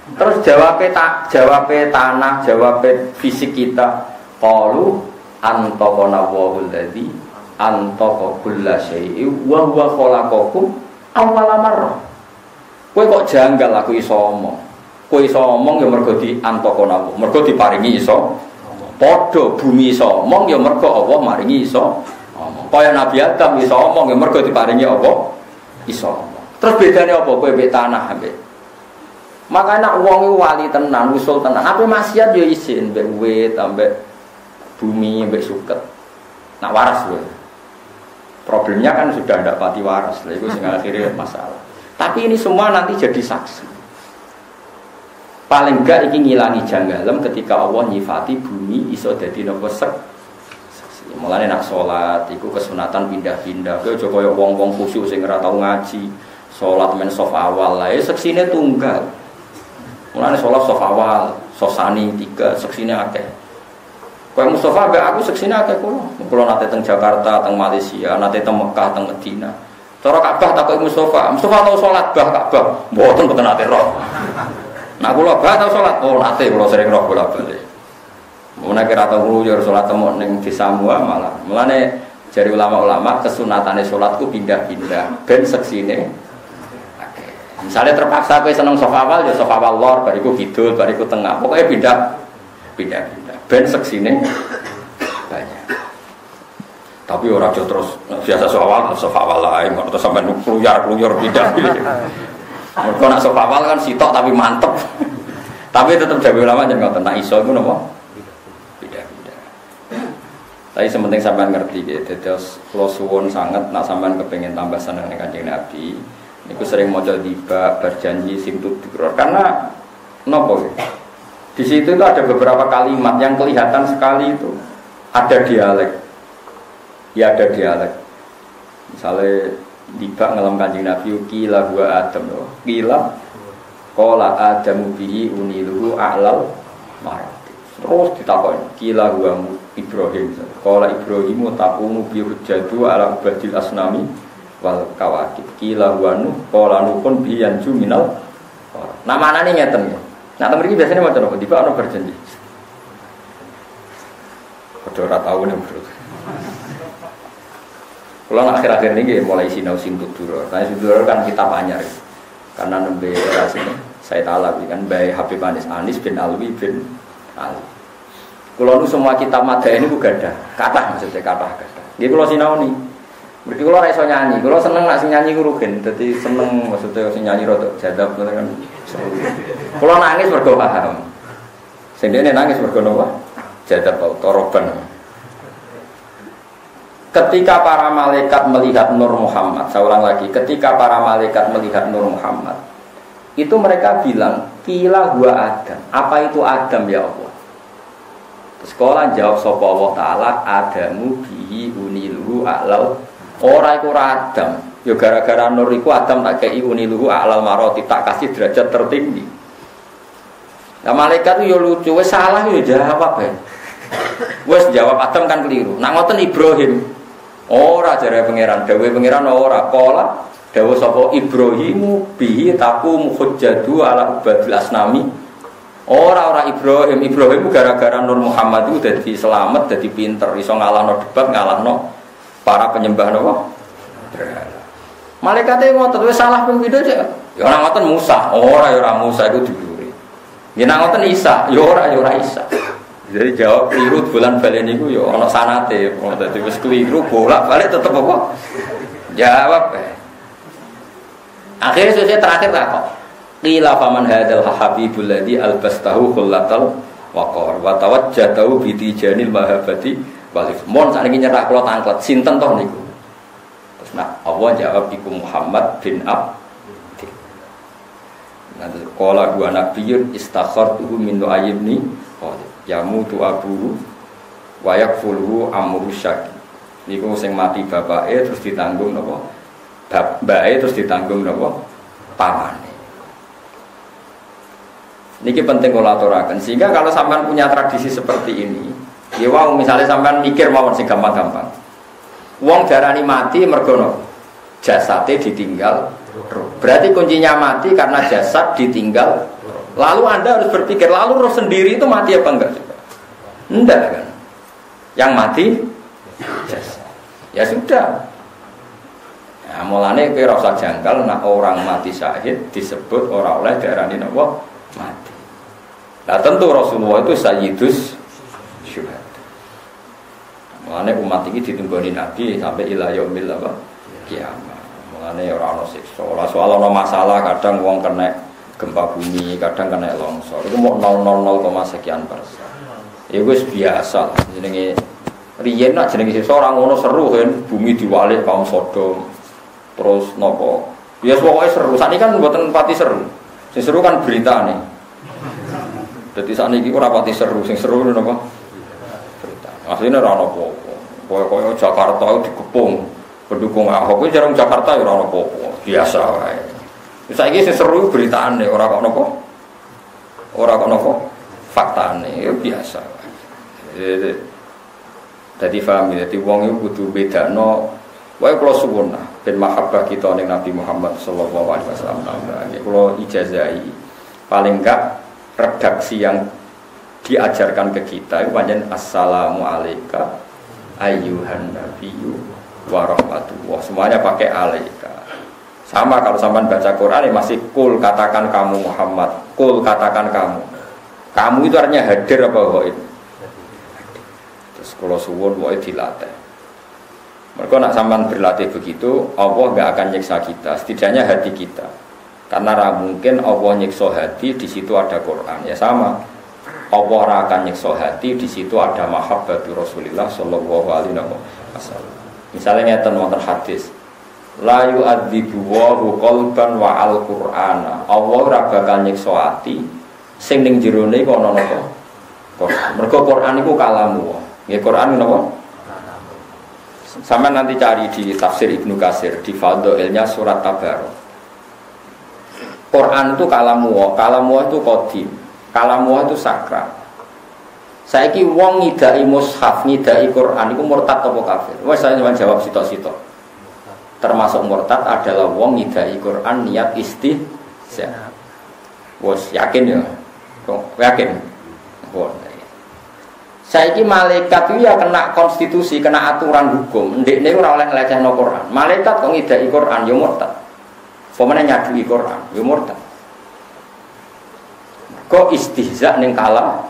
Terus jawabnya tanah, jawabnya fisik kita. Qalu antaqana wahul ladzi antaqa kulla syai'in wa huwa khalaqakum awwala marrah. Kowe kok janggal aku iso omong. Kowe iso omong ya mergo di antaqana wa. Mergo diparingi iso. Padha bumi iso omong ya mergo Allah maringi iso omong. Kaya Nabi Adam iso omong ya mergo diparingi apa? Iso omong. Terus bedane apa kowe mbek tanah ambek? Makanya wong wali tenan, usul tenan. Apa maksiat yo isin mbek wit, ambek bumi, ambek suket. Nak waras kowe. Problemnya kan sudah ndak pati waras. Lha iku sing akhirnya masalah. Tapi ini semua nanti jadi saksi. Paling enggak iki ngilangi janggalem ketika Allah nyifati bumi iso dadi napa saksi. Mulane nak salat iku kesunatan pindah-pindah. Kowe aja kaya wong-wong khusyuk sing ora tau ngaji. Salat men saf awal lae seksine tunggal. Mulane sholat sof awal, sosani 3, seksine akeh. Kowe Mustafa mbek aku seksine akeh kula. Kula nate teng Jakarta, teng Malaysia, nate teng Mekah, teng Madinah. Cara Ka'bah takoki Mustafa tau sholat bah Ka'bah. Mboten nate roh. Nah kula bah tau sholat, oh nate kula sering roh bolak-balik. Mulane kira tau ngluyur sholat temu ning desa mua malah. Mulane jari ulama-ulama kesunatane sholatku pindah-pindah ben seksine. Misalnya terpaksa kowe seneng sofa awal ya sofa awal lor, bariku kidul, bariku tengah. Pokoknya pindah. Ben seksine banyak. Tapi ora aja terus biasa sofa awal lae, terus sampai kluyur pindah. Mergo nak sofa awal kan sitok tapi mantep. Tapi tetap jago ulama jangan ngoten, nak iso iku napa? Pindah. Tapi sementing sampean ngerti gitu. Terus kula suwun sanget nak sampean kepengin tambah seneng ning Kanjeng Nabi. Itu sering mau tiba berjanji simtut karena nopo di situ itu ada beberapa kalimat yang kelihatan sekali itu ada dialek ya ada dialek misalnya tiba ngelam Kanjeng Nabi kila huwa Adam kila qala Adamu bihi uniluhu a'lal marati terus ditakoni kila huwa Ibrahim qala Ibrahimu taqumu bi hujjatu ala badil asnami wal kawakib kila wanu qala nukun bi yanju minal namanane ngeten ya. Nah temen iki biasane maca napa tiba ana berjanji. Padha ora tau nek bro. Kula akhir-akhir niki mulai sinau Simtud Duror. Nah Simtud Duror kan kitab anyar. Karena nembe rasane saya talab kan Mbah Habib Anis bin Alwi bin Ali. Kula nu semua kitab madha ini ku gadah. Kathah maksudnya kathah. Nggih kula sinau ni. Berarti kalau raiso nyanyi, kalau seneng nak sing nyanyi rugen, jadi seneng maksudnya sing nyanyi rotok jadab kan seru. Kalau nangis mergo paham, sing dene nangis mergo napa? Jadab toroban. Ketika para malaikat melihat Nur Muhammad, saya ulang lagi, ketika para malaikat melihat Nur Muhammad, itu mereka bilang, "Qila huwa Adam." Apa itu Adam ya Allah? Sekolah jawab sapa Allah taala adamu bihi uniluhu a'lal. Ora iku Adam. Ya gara-gara nur iku Adam tak kei uniluhu a'lal maroti, tak kasih derajat tertinggi. Nah malaikat itu ya lucu, wis salah ya jawab ya. Wis jawab Adam kan keliru. Nak ngoten Ibrahim. Ora jare pangeran, dawuhe pangeran ora pola. Dawuh sapa Ibrahimu bihi taqumu hujjatu ala ubadil asnami. Ora Ibrahim itu gara-gara Nur Muhammad itu dadi selamat, dadi pinter, iso ngalahno debat, ngalahno para penyembah napa? Berhala. Malaikate ngoten wis salah ping pindho cek. Ya ora ngoten Musa, ora Musa iku dulure. Ya nek ngoten Isa, ya ora Isa. Jadi jawab keliru bulan balen niku ya ana sanate, dadi wis keliru bolak-balik tetep apa? Jawab. Akhirnya selesai terakhir tak kok. Qila faman hadzal habibul ladzi albastahu khullatal waqar wa tawajjatahu bi tijanil mahabbati walif. Mon sakniki nyerah kula tanglet sinten toh niku. Terus nak Allah jawab iku Muhammad bin Abdi. Nanti qala dua nabiyyun istakhartuhu min ayyibni yamutu abuhu wa yakfuluhu amru syaki. Niku sing mati bapake terus ditanggung napa? Bapake terus ditanggung napa? Pamane. Niki penting kula aturaken sehingga kalau sampean punya tradisi seperti ini, ya wau misalnya sampean mikir mawon sing gampang-gampang. Wong darani mati mergo jasate ditinggal. Berarti kuncinya mati karena jasad ditinggal. Lalu Anda harus berpikir, lalu roh sendiri itu mati apa enggak coba? Enggak kan? Yang mati jasad. Ya sudah. Nah, mulane kowe ora usah janggal nek orang mati syahid disebut ora oleh darani napa mati. Nah tentu Rasulullah itu sayyidus syuhada. Mulane umat ini ditunggoni Nabi sampai ila yaumil kiamat. Mulane ora ana siksa. Soal ana masalah kadang wong kena gempa bumi, kadang kena longsor. Itu mau 0,0 sekian persen. Ya wis biasa. Jenenge riyen nak jenenge siksa ora ngono seru kan bumi diwalik kaum Sodom. Terus nopo? Ya pokoke seru. Sakniki kan mboten pati seru. Sing seru kan beritane. Dadi sakniki ora pati seru, sing seru napa? Berita. Asline ora ono apa-apa. Kaya Jakarta dikepung pendukung Ahok kuwi jarang Jakarta ya ora ono apa-apa. Biasa wae. Saiki sing seru beritane ora kok napa? Ora kok napa? Faktane ya biasa wae. Dadi paham ya, dadi wong iku kudu bedakno wae kula suwun ben mahabbah kita ning Nabi Muhammad sallallahu alaihi wasallam. Kula ijazahi paling enggak redaksi yang diajarkan ke kita itu panjen assalamu alayka ayyuhan nabiyyu wa rahmatullah. Semuanya pakai alaika. Sama kalau sampean baca Quran ya masih kul katakan kamu Muhammad, kul katakan kamu. Kamu itu artinya hadir apa ghaib? Terus kula suwun wae dilatih. Mereka nak sampean berlatih begitu, Allah enggak akan nyiksa kita, setidaknya hati kita. Karena mungkin Allah nyiksa hati, di situ ada Quran. Ya sama, Allah akan nyiksa hati, di situ ada mahabbatu Rasulullah sallallahu alaihi wasallam. Misalnya ngeten wonten hadis, la yu'adzibu wa qalban wa al-Qur'ana. Allah ora bakal nyiksa hati sing ning jerone iku ana napa? Quran. Mergo Quran iku kalamu. Nggih Quran napa? Sama nanti cari di tafsir Ibnu Katsir di Fadhailnya surat Tabarok. Quran itu kalamu itu qadim, kalamu itu sakral. Saiki wong ngidai mushaf, ngidai Quran iku murtad apa kafir? Wes saya jawab sitok-sitok. Termasuk murtad adalah wong ngidai Quran niat istihza. Wes yakin ya? Yakin? Boleh. Saiki malaikat itu ya kena konstitusi, kena aturan hukum. Ndekne ora oleh nglecekhno Quran. Malaikat kok ngidai Quran ya murtad. Pemene nyadui Quran, ya murtad. Kok istihza ning kala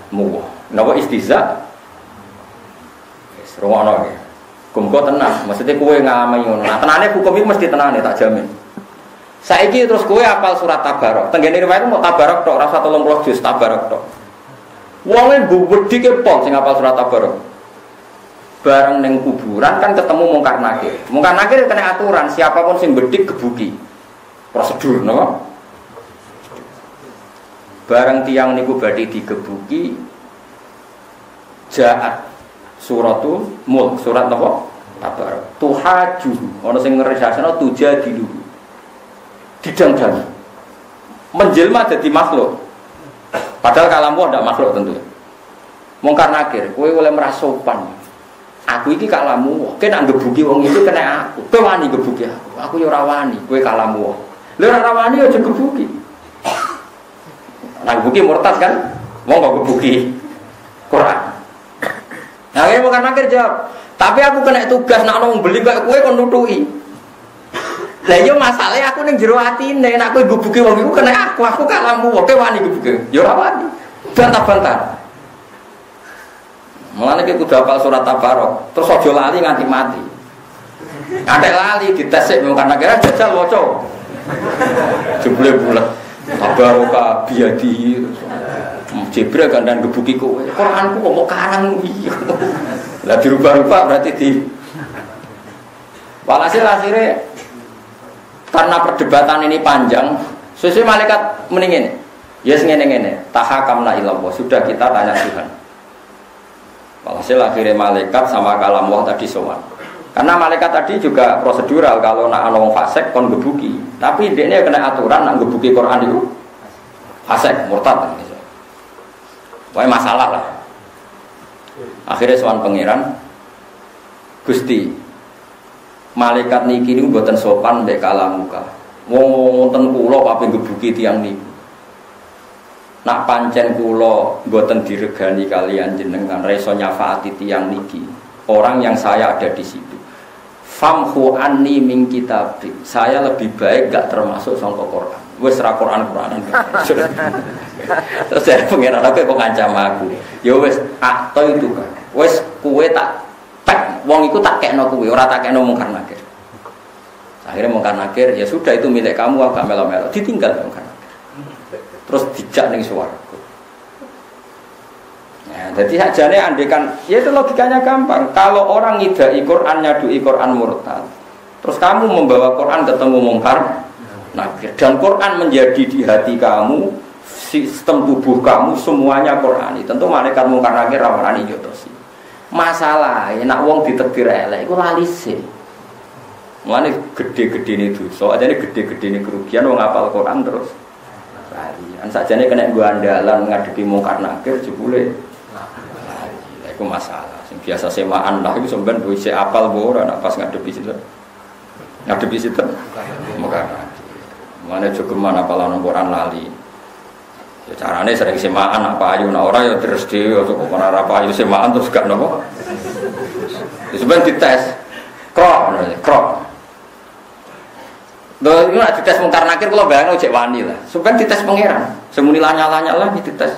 muwah. Napa istihza? Wis rumono iki. Hukum kok tenang, maksudnya kowe ngamai ngono. Nah, tenane hukum iki mesti tenane tak jamin. Saiki terus kowe apal surat Tabarok. Tenggene riwayat mau Tabarok tok, ora 30 juz Tabarok tok. Wonge wedi ke pol sing apal surat Tabarok. Bareng neng kuburan kan ketemu mungkar nakir. Mungkar nakir kena aturan, siapapun sing bedik gebuki. Prosedur, no? Bareng tiang niku badhe digebuki, Ja'at suratul mulk, surat apa? Tabarak. Tuhaju, ana sing ngresasana tujadilu. Didang-dang. Menjelma jadi makhluk. Padahal kalamu ndak makhluk tentu. Mungkar nakir, kowe oleh merasopan. Aku iki kalamu, kowe nak gebuki wong itu kena aku. Kowe wani gebuki aku. Aku yo ora wani, kowe kalamu. Lha ora wani aja gebuki. Nak gebuki murtad kan? Wong kok gebuki Quran. Nah, kowe mungkar nakir jawab, tapi aku kena tugas nak ono beli kok kowe kon nutuki. Lah yo masalahe aku ning jero atine, nek kowe gebuki wong iku kena aku kalamu, kowe wani gebuki. Yo ora wani. Bantah-bantah. Mulane iki kudu hafal surat Tabarok, terus aja lali nganti mati. Nganti lali ditesik mung karena kira jajal waca. Jebule bulet. Tabaroka biadi. Jibril gandang gebuki kowe. Quranku kok mau karang iki. Lah dirubah-rubah berarti di walhasil akhirnya karena perdebatan ini panjang, sesuai malaikat mendingin. Ya ngene-ngene, tahakamna ilallah, sudah kita tanya Tuhan. Walhasil akhirnya malaikat sama kalam Allah tadi sowan. Karena malaikat tadi juga prosedural, kalau nak ana wong fasik kon gebuki. Tapi dekne kena aturan nak gebuki Quran itu fasik, murtad gitu. Wae masalah lah. Akhirnya sowan pangeran, Gusti, malaikat niki niku mboten sopan mbek kalamuka. Wong wonten kula pape gebuki tiyang niku. Nak pancen kula mboten diregani kalian jenengan reso nyafaati tiyang niki. Orang yang saya ada di situ. Famhu anni min kitab. Saya lebih baik gak termasuk sangka Quran. Wis ra Quran-Quranan. Terus saya pengen ana kok ngancam aku. Ya wis akto itu kan. Wis kowe tak wong iku tak kekno kowe, ora tak kekno mungkar nakir. Akhirnya mungkar nakir, ya sudah itu milik kamu, agak melo-melo, ditinggal mungkar nakir. Terus dijak ning swarga. Ya, jadi sajane andekan, ya itu logikanya gampang. Kalau orang ngidai Quran, nyadui Quran murtad, terus kamu membawa Quran ketemu mungkar nakir, dan Quran menjadi di hati kamu, sistem tubuh kamu semuanya Qurani. Tentu malaikat mungkar nakir rawanani jotosi. Masalah, nak wong ditekdir elek, itu lali sih. Mulane gede-gede ini dosa, aja ini gede-gede ini kerugian. Wong hafal Quran terus lali. Sajane kena gua andalan ngadepi mungkar nakir jebule lali. Iku masalah. Sing biasa semaan lah iku sampean wis apal ora nak pas ngadepi situ. Ngadepi situ mungkar nakir. Mulane jogeman apalan Quran lali. Ya carane sering semaan apa ayu nak ora ya terus dhewe kok ora apa ayu semaan terus gak nopo. Wis ben dites. Krok. Lho iku nek dites mungkar nakir kula bayangno cek wani lah. Sampeyan dites pangeran. Semuni lanyala-lanyala dites.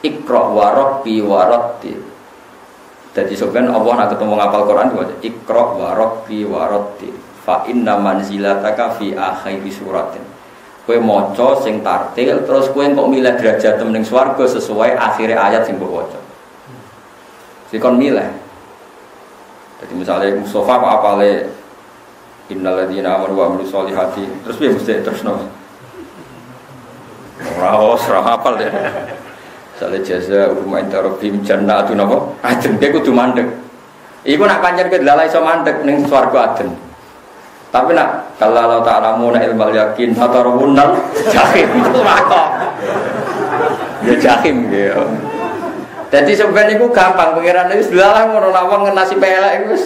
Iqra wa rabbi wa rattil. Dadi sampeyan Allah nak ketemu ngapal Quran diwaca Iqra wa rabbi wa rattil. Fa inna manzilataka fi akhiri suratin. Kowe maca sing tartil terus kowe kok milih derajat ning swarga sesuai akhir ayat sing mbok waca. Sikon milih. Jadi misalnya Mustafa kok apale innal ladzina amanu wa amilus solihati terus piye mesti terusno. Ora hafal deh. Sale jaza umma intarabim jannatun apa? Aden kowe kudu mandeg. Iku nak pancen kowe dalah iso mandeg ning swarga aden. Tapi nak kalau Allah Ta'ala muna ilmal yakin hatarunal jahim itu makok. Ya jahim gitu. Jadi sebenarnya itu gampang pengiran itu sudah lah ngono lawang nasi pelek itu wis.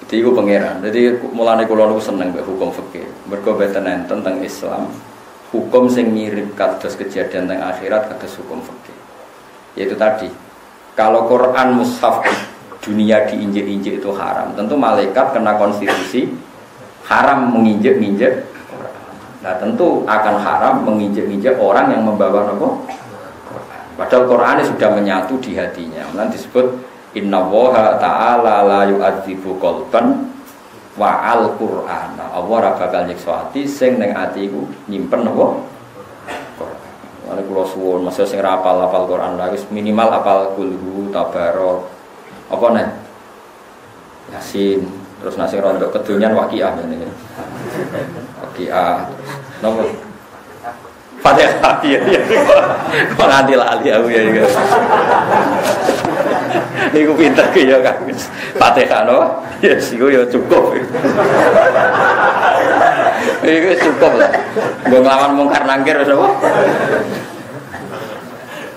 Jadi itu pengiran. Jadi mulane kula niku seneng mbek hukum fikih. Mergo beten tentang Islam. Hukum sing mirip kados kejadian teng akhirat kados hukum fikih. Yaitu tadi kalau Quran mushaf dunia diinjek-injek itu haram. Tentu malaikat kena konstitusi haram menginjek-injek. Nah tentu akan haram menginjek-injek orang yang membawa nopo. Padahal Quran sudah menyatu di hatinya. Nanti disebut innallaha ta'ala la yu'adzibu qalban wa al-Qur'ana. Allah ora bakal nyiksa ati sing ning ati iku nyimpen nopo? Quran. Mane kula suwun masa sing ra hafal Quran wis minimal hafal kulhu tabarok. Apa nih? Yasin, terus nasi rontok kedunyan waqiah ini. Waqiah, nopo? Fatihah iya. Kok nganti lali aku ya. Iku pinter ki ya Kang. Fatihah no. Ya iku ya cukup. Iku cukup lah. Nggo nglawan mungkar nangkir wis apa?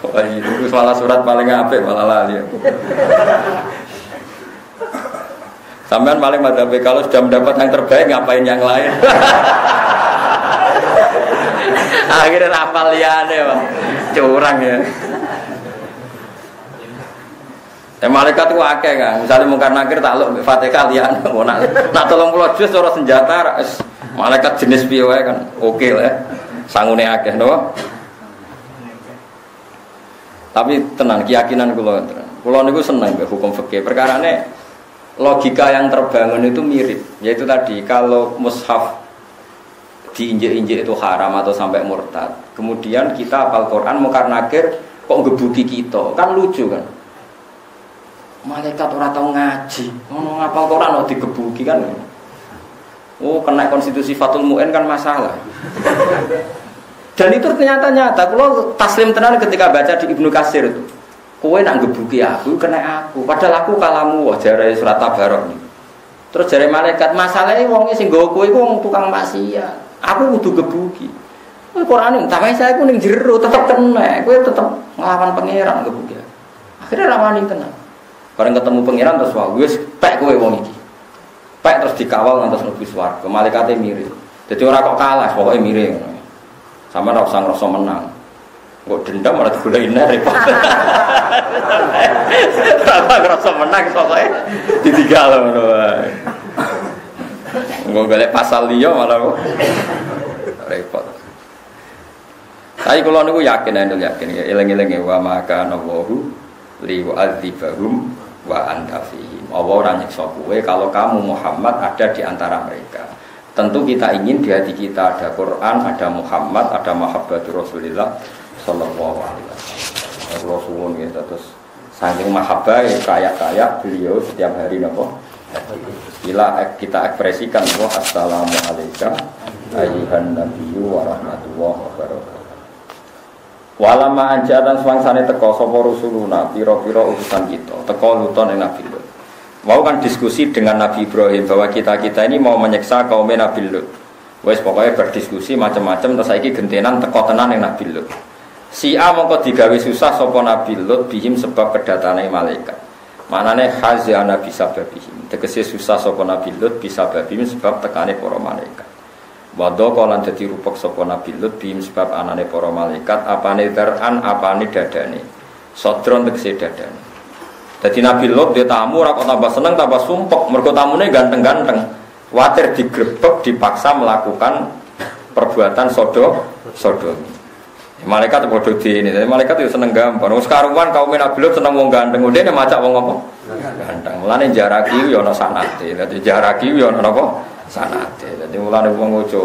Wah, itu salah surat paling apik malah lali. Sampean paling madzhab kalau sudah mendapat yang terbaik ngapain yang lain? Akhirnya rapal liane, Pak. Curang ya. Malaikat itu akeh kan. Misalnya mungkar nakir takluk Fatihah liane nak 30 juz cara senjata malaikat jenis piye wae kan. Oke lah. Sangune akeh no. Tapi tenang keyakinan kula tenan. Kula niku seneng mbek hukum fikih. Perkarane logika yang terbangun itu mirip. Yaitu tadi kalau mushaf diinjek-injek itu haram atau sampai murtad. Kemudian kita hafal Quran mungkar nakir kok ngebuki kita. Kan lucu kan. Malaikat ora tau ngaji. Ngono ngapal Quran kok digebuki kan. Oh, kena konstitusi Fathul Mu'in kan masalah. Dan itu ternyata nyata. Kalau taslim tenan ketika baca di Ibnu Katsir itu. Kowe nak ngebuki aku kena aku. Padahal aku kalamu jare surat Tabarok. Terus jare malaikat masalahnya wong sing nggawa kowe iku wong tukang maksiat. Aku kudu gebuki. Quran tamai saya ku ning jero tetep kena. Kowe tetep nglawan pangeran gebuki. Akhirnya rawani tenan. Bareng ketemu pangeran terus wae wis pek kowe wong iki. Pek terus dikawal ngantos mlebu swarga. Malaikate mirip. Dadi ora kok kalah, pokoke mirip. Sama ora usah ngrasa menang. Kok dendam malah digoleki repot. Ora ngrasa menang pokoke ditinggal ngono wae. Engko golek pasal liya malah repot. Tapi kula niku yakin eling-eling wa maka nawahu li wa'adzibahum wa anta fihim. Allah ora nyiksa kowe kalau kamu Muhammad ada di antara mereka. Tentu kita ingin di hati kita ada Quran, ada Muhammad, ada mahabbatur Rasulillah sallallahu alaihi wasallam. Allah suwun gitu terus saking mahabbah kaya-kaya beliau setiap hari napa kita ekspresikan bahwa assalamualaikum ayyuhan nabiyyu wa rahmatullahi wa barakatuh. Walama anjatan swangsane teka sapa rusuluna pira-pira utusan kita teka luton ing Nabi Lut. Mau kan diskusi dengan Nabi Ibrahim bahwa kita-kita ini mau menyiksa kaum Nabi Lut. Wes pokoknya berdiskusi macam-macam terus saiki gentenan teka tenan ing Nabi Lut. Si A mongko digawe susah sapa Nabi Lut bihim sebab kedatane malaikat. Manane khazana bisa babihim. Tegese susah sapa Nabi Lut bisa babihim sebab tekane para malaikat. Wadha lan dadi rupek sapa Nabi Lut bihim sebab anane para malaikat apane daran apane dadane. Sodron tegese dadane. Dadi Nabi Lut dia tamu ora kok tambah seneng tambah sumpek mergo tamune ganteng-ganteng. Kuwatir digrebek dipaksa melakukan perbuatan sodomi. Malaikat padha dene. Malaikat itu seneng gampang. Wis karuan kaum Nabi Lut seneng wong ganteng. Dene macak wong apa? Ganteng. Mulane jaraki yo ana sanate. Dadi jaraki yo ana apa? Sanate. Dadi mulane wong aja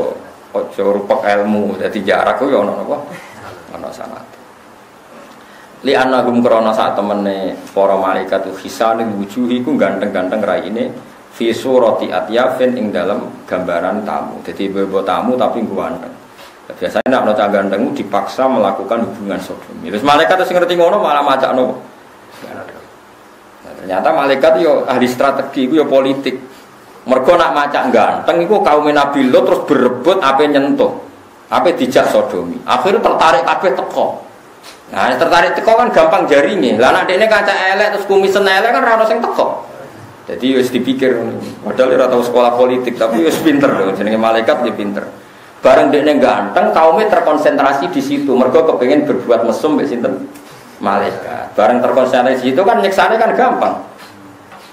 rupek ilmu. Dadi jarak yo ana apa? Ana sanate. Li annahum krana sak temene para malaikat hisane wujuhi ku ganteng-ganteng raine fi surati atyafin ing dalam gambaran tamu. Dadi bebo tamu tapi ganteng. Biasanya nak nota ganteng dipaksa melakukan hubungan sodomi. Terus malaikat sing ngerti ngono malah macakno. Nah, ternyata malaikat yo ahli strategi, iku yo politik. Mergo nak macak ganteng iku kaum Nabi Lut terus berebut ape nyentuh. Ape dijak sodomi. Akhirnya tertarik kabeh teko. Nah, tertarik teko kan gampang jaringe. Lah nek dekne kaca elek terus kumisen elek kan ora ono sing teko. Jadi wis dipikir padahal ora tau sekolah politik tapi wis pinter lho jenenge malaikat ya pinter. Bareng dekne ganteng, kaumnya terkonsentrasi di situ. Mergo kepengin berbuat mesum mbek sinten? Malaikat. Bareng terkonsentrasi di situ kan nyiksane kan gampang.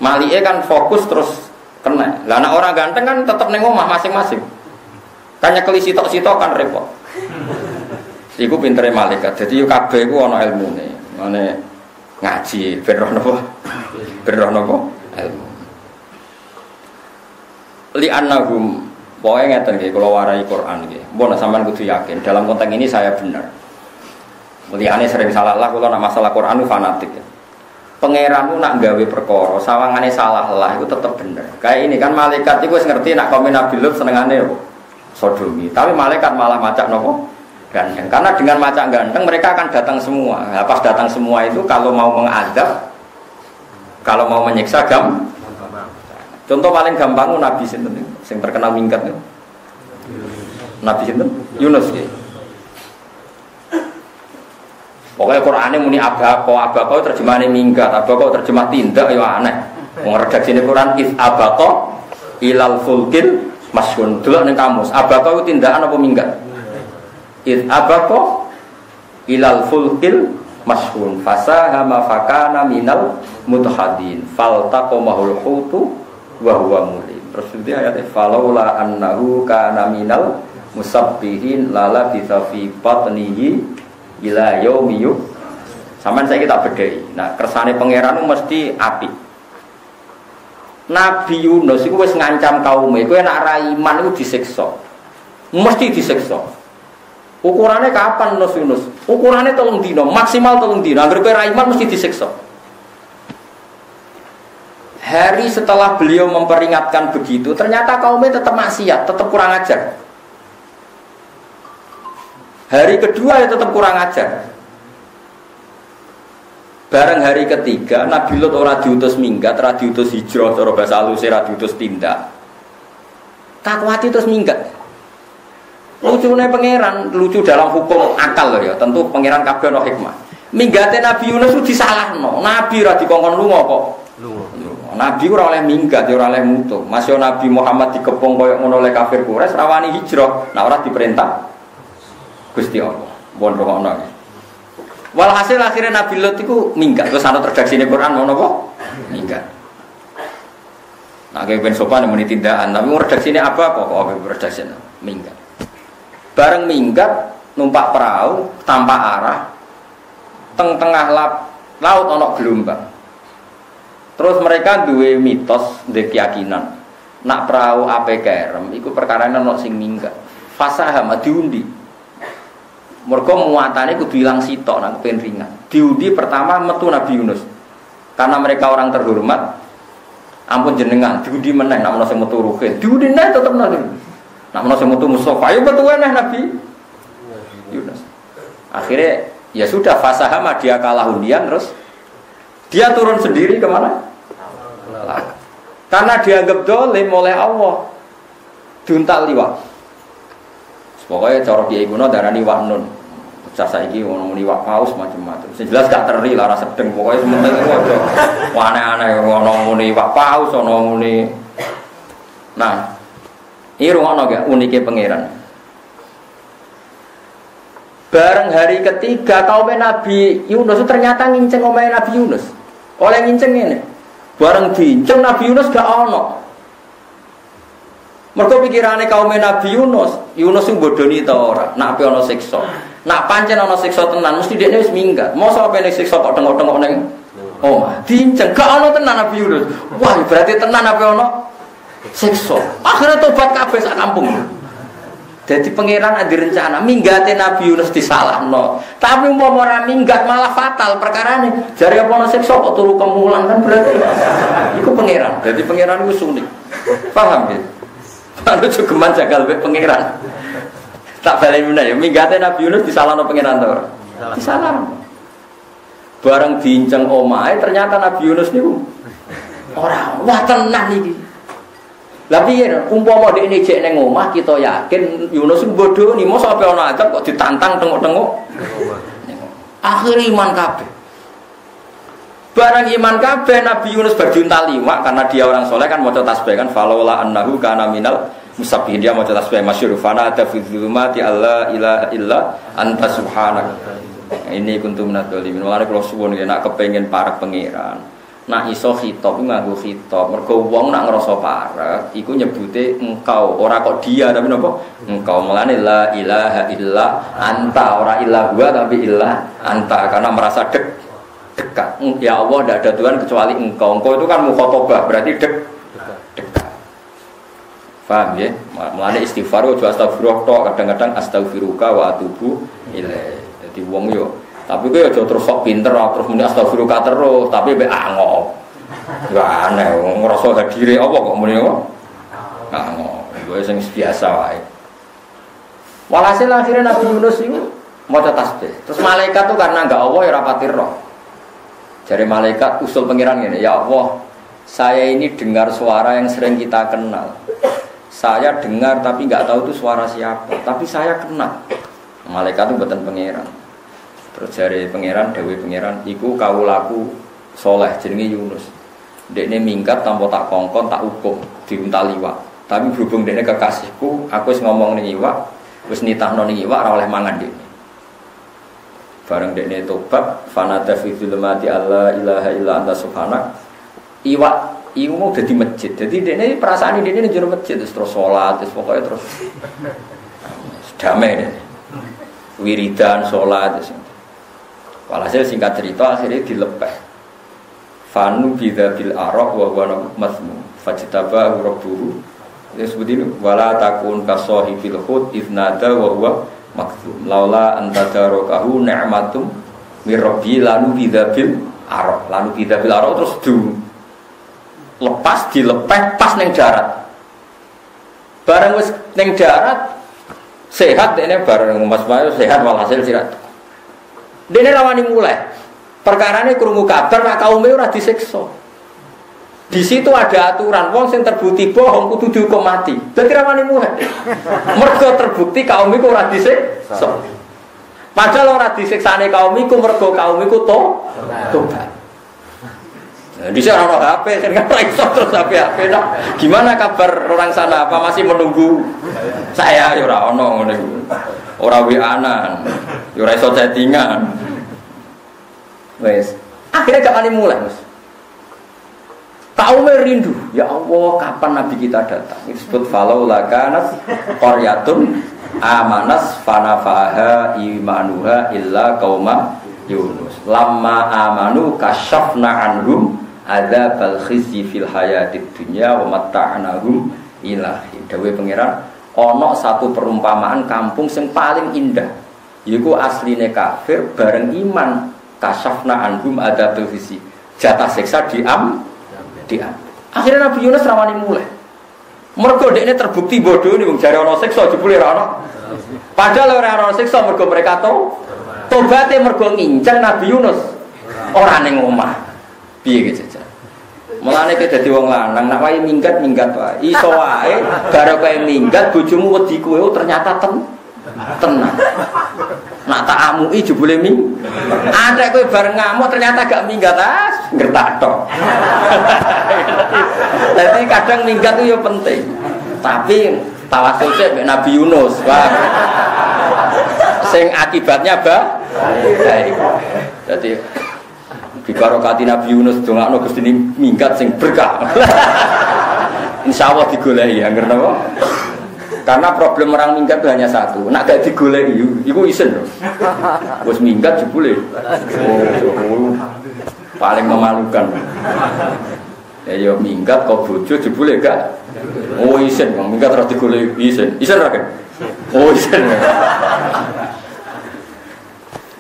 Malike kan fokus terus kena. Lah nek orang ganteng kan tetep ning omah masing-masing. Kan nyekeli sitok-sitok kan repot. Iku pintere malaikat. Jadi yo kabeh iku ana ilmune. Mane ngaji ben roh napa? Ben roh napa? Ilmu. Li annahum pokoknya ngeten nggih kula warai Quran nggih. Mbon sampean kudu yakin dalam konteks ini saya benar. Mulihane sering salah lah kula nak masalah Quran itu fanatik ya. Pangeran ku nak gawe perkara sawangane salah lah itu tetep bener. Kayak ini kan malaikat iku wis ngerti nak kaum Nabi Lut senengane apa? Sodomi. Tapi malaikat malah macak napa? ganteng. Karena dengan maca ganteng mereka akan datang semua. Nah, pas datang semua itu kalau mau mengadab, kalau mau menyiksa contoh paling gampang Nabi sinten sing terkenal minggat nih. Nabi sinten? Yunus ya. Pokoknya Qur'ane muni abaqo terjemahane minggat, abaqo terjemah tindak ya aneh. Wong redaksine Quran if abaqo ilal fulkil masyhun. Delok ning kamus, abaqo itu tindakan apa minggat? If abaqo ilal fulkil masyhun fasahama fakana minal mutahadin faltaqamahul hutu wa huwa mulim. Terus itu ayat falaula annahu kana minal musabbihin lala bisa fi batnihi ila yaumi yub. Sampeyan saiki tak bedheki. Nah, kersane pangeran mesti apik. Nabi Yunus iku wis ngancam kaume, kowe nek ra iman iku disiksa. Mesti disiksa. Ukurannya kapan Yunus? Ukurannya 3 dina, maksimal 3 dina. Angger kowe ra iman mesti disiksa. Hari setelah beliau memperingatkan begitu, ternyata kaumnya tetap maksiat, tetap kurang ajar. Hari kedua ya tetap kurang ajar. Bareng hari ketiga, Nabi Lut ora diutus minggat, ora diutus hijrah, cara bahasa halus ora diutus tindak. Kakuati terus minggat. Lucunya pangeran, lucu dalam hukum akal loh ya. Tentu pangeran kabeh ono hikmah. Minggate Nabi Yunus itu disalahno. Nabi ora dikongkon lunga kok. Nabi ora oleh minggat, ora oleh mutu. Masih Nabi Muhammad dikepung koyo ngono oleh kafir Quraisy, rawani hijrah. Nah ora diperintah Gusti Allah. Bon ngono. Walhasil akhirnya Nabi Lut itu minggat. Terus ana redaksine Quran ngono kok? Minggat. Nah, kayak ben sopan muni tindakan, tapi redaksine apa kok redaksine minggat. Bareng minggat numpak perahu tanpa arah tengah laut ana gelombang. Terus mereka duwe mitos, duwe keyakinan nak perahu ape kerem iku perkarane ana sing minggat. Fasahama diundi. Mergo muatane kudu ilang sitok nang kepen ringan. Diundi pertama metu Nabi Yunus. Karena mereka orang terhormat. Ampun jenengan diundi meneh nak ana sing metu ruhe. Diundi neh tetep Nabi. Nak ana sing metu Mustofa yo metu neh Nabi Yunus. Akhirnya ya sudah fasahama dia kalah undian terus dia turun sendiri kemana? Karena dianggap dolim oleh Allah. Diuntal liwat. Pokoknya cara kiai kuno darani wak nun. Cah saiki ono muni wak paus macam-macam. Sing jelas gak teri lara sedeng pokoke sementing aja. Aneh-aneh ono muni wak paus ono muni. Nah, iki rungono gak unike pangeran. Bareng hari ketiga kaum Nabi Yunus ternyata nginceng omahe Nabi Yunus. Oleh nginceng ini. Bareng diinceng Nabi Yunus gak ono. Mergo pikirane kaum Nabi Yunus sing bodoni ta ora, nak ape ana siksa. Nak pancen ana siksa tenan mesti dekne wis minggat. Mosok ape nek siksa kok tengok-tengok ning omah. Diinceng gak ono tenan Nabi Yunus. Wah, berarti tenan ape ana siksa. Akhirnya tobat kabeh sak kampung. Jadi pangeran ada rencana minggate Nabi Yunus disalahno. Tapi umpama ora minggat malah fatal perkarane. Jare apa ana siksa kok turu kemulan kan berarti iku pangeran. Jadi pangeran iku sunik. Paham ya? Lalu cukuman jagal be pangeran. Tak balik mana ya? Minggate Nabi Yunus disalahno pangeran to ora? Disalahno. Bareng diinceng omahe ternyata Nabi Yunus niku ora wah tenan iki. Lah piye umpama dekne jek ning omah kita yakin Yunus bodoh ni mosok ape ana adab kok ditantang tengok-tengok. Akhir iman kabeh. Barang iman kabeh Nabi Yunus berjuntal liwat karena dia orang soleh kan maca tasbih kan falaula annahu kana minal musabbihin dia maca tasbih masyhur fana ta fi dzulumati alla ilaha illa anta subhanak. Ini kuntum minadzalimin. Mulane kula suwun nek kepengin parek pangeran. Nak iso khitab nganggo khitab. Mergo wong nak ngrasa parek iku nyebute engkau, ora kok dia tapi napa? Engkau. Mulane la ilaha illa anta, ora illa huwa tapi illa anta karena merasa dekat. Ya Allah tidak ada Tuhan kecuali engkau. Engkau itu kan mukhatabah berarti dekat. Paham ya? Mulane istighfar ojo astagfirullah tok, kadang-kadang astaghfiruka wa atubu ilaih. Jadi wong yo tapi kowe aja terus sok pinter terus muni astagfirullah terus tapi mek angop. Ya aneh wong ngrasa hadire apa kok muni kok. Angop. Kowe sing biasa wae. Walhasil akhirnya Nabi Yunus itu maca tasbih. Terus malaikat tuh karena enggak Allah ya rapati roh. Dari malaikat usul pengiran gini, ya Allah, saya ini dengar suara yang sering kita kenal. Saya dengar tapi enggak tahu itu suara siapa, tapi saya kenal. Malaikat itu buatan pengiran. Terus dari pengiran, dewi pengiran, iku kawulaku soleh jenenge Yunus. Dekne minggat tanpa tak kongkon tak hukum diuntal iwak. Tapi berhubung dekne kekasihku, aku wis ngomong ning iwak, wis nitahno ning iwak ora oleh mangan dekne. Bareng dekne tobat, fanada fi dzulumati alla ilaha illa anta subhanak. Iwak iku mau dadi masjid. Jadi dekne perasaan dekne ning jero masjid terus salat, terus pokoke terus damai dekne. Wiridan salat terus. Walhasil singkat cerita akhirnya dilepeh. Fanu bidzabil araq wa huwa masmum fajtabahu rabbuhu. Ya seperti ini wala takun kasahibil hud idnada wa huwa makdzum laula antadarakahu ni'matum mir rabbi lalu bidzabil araq terus lepas dilepeh pas ning darat. Bareng wis ning darat sehat dene bareng Mas Bayu sehat walhasil sirat. Dene rawani mulai. Perkarane krungu kabar nek kaume ora disiksa. Di situ ada aturan wong sing terbukti bohong kudu dihukum mati. Dadi rawani mulai. Mergo terbukti kaum iku ora disiksa. Padahal ora disiksane kaum iku mergo kaum iku tobat. Nah, di sana ono HP, kan ora iso terus HP. Nah, gimana kabar orang sana? Apa masih menunggu saya? Ya ora ono ngene iku. Ora WA-an. Ya ora iso chattingan. Wes, akhirnya gak mulai, Mas. Kaume rindu, ya Allah, kapan Nabi kita datang? Itu disebut falaula kanat qaryatun amanas fanafaha imanuha illa qauma Yunus. Lamma amanu kasyafna anhum adzabal khizyi fil hayatid dunya wa matta'nahum ilahi. Dawe pangeran, ana satu perumpamaan kampung sing paling indah. Yaiku asline kafir bareng iman. Kasyafna anhum adzabal khizyi. Jatah siksa diam. Akhirnya Nabi Yunus rawani mulai. Mergo dekne terbukti bodoh nih, jare ana siksa jebule ora ana. Padahal ora ana siksa mergo mereka tobaté mergo nginceng Nabi Yunus ora ning omah. Piye iki jajan? Mulane ke dadi wong lanang nek wae minggat wae. Iso wae gara kowe minggat bojomu wedi kowe ternyata tenang. Nak tak amuki jebule ada kowe bareng ngamuk ternyata gak minggat ngertak tok. Jadi kadang minggat itu ya penting. Tapi tawasul sik mek Nabi Yunus, Pak. Sing akibatnya baik. Jadi bibarokati Nabi Yunus dongakno Gusti minggat sing berkah. Insyaallah digoleki angger napa? Karena problem orang minggat itu hanya satu, nak gak digoleki iku isen lho. Wis minggat jebule. Paling memalukan. Ya yo minggat kok bojo jebule gak. Oh isen, minggat terus digoleki isen. Isen ra kan? Oh isen.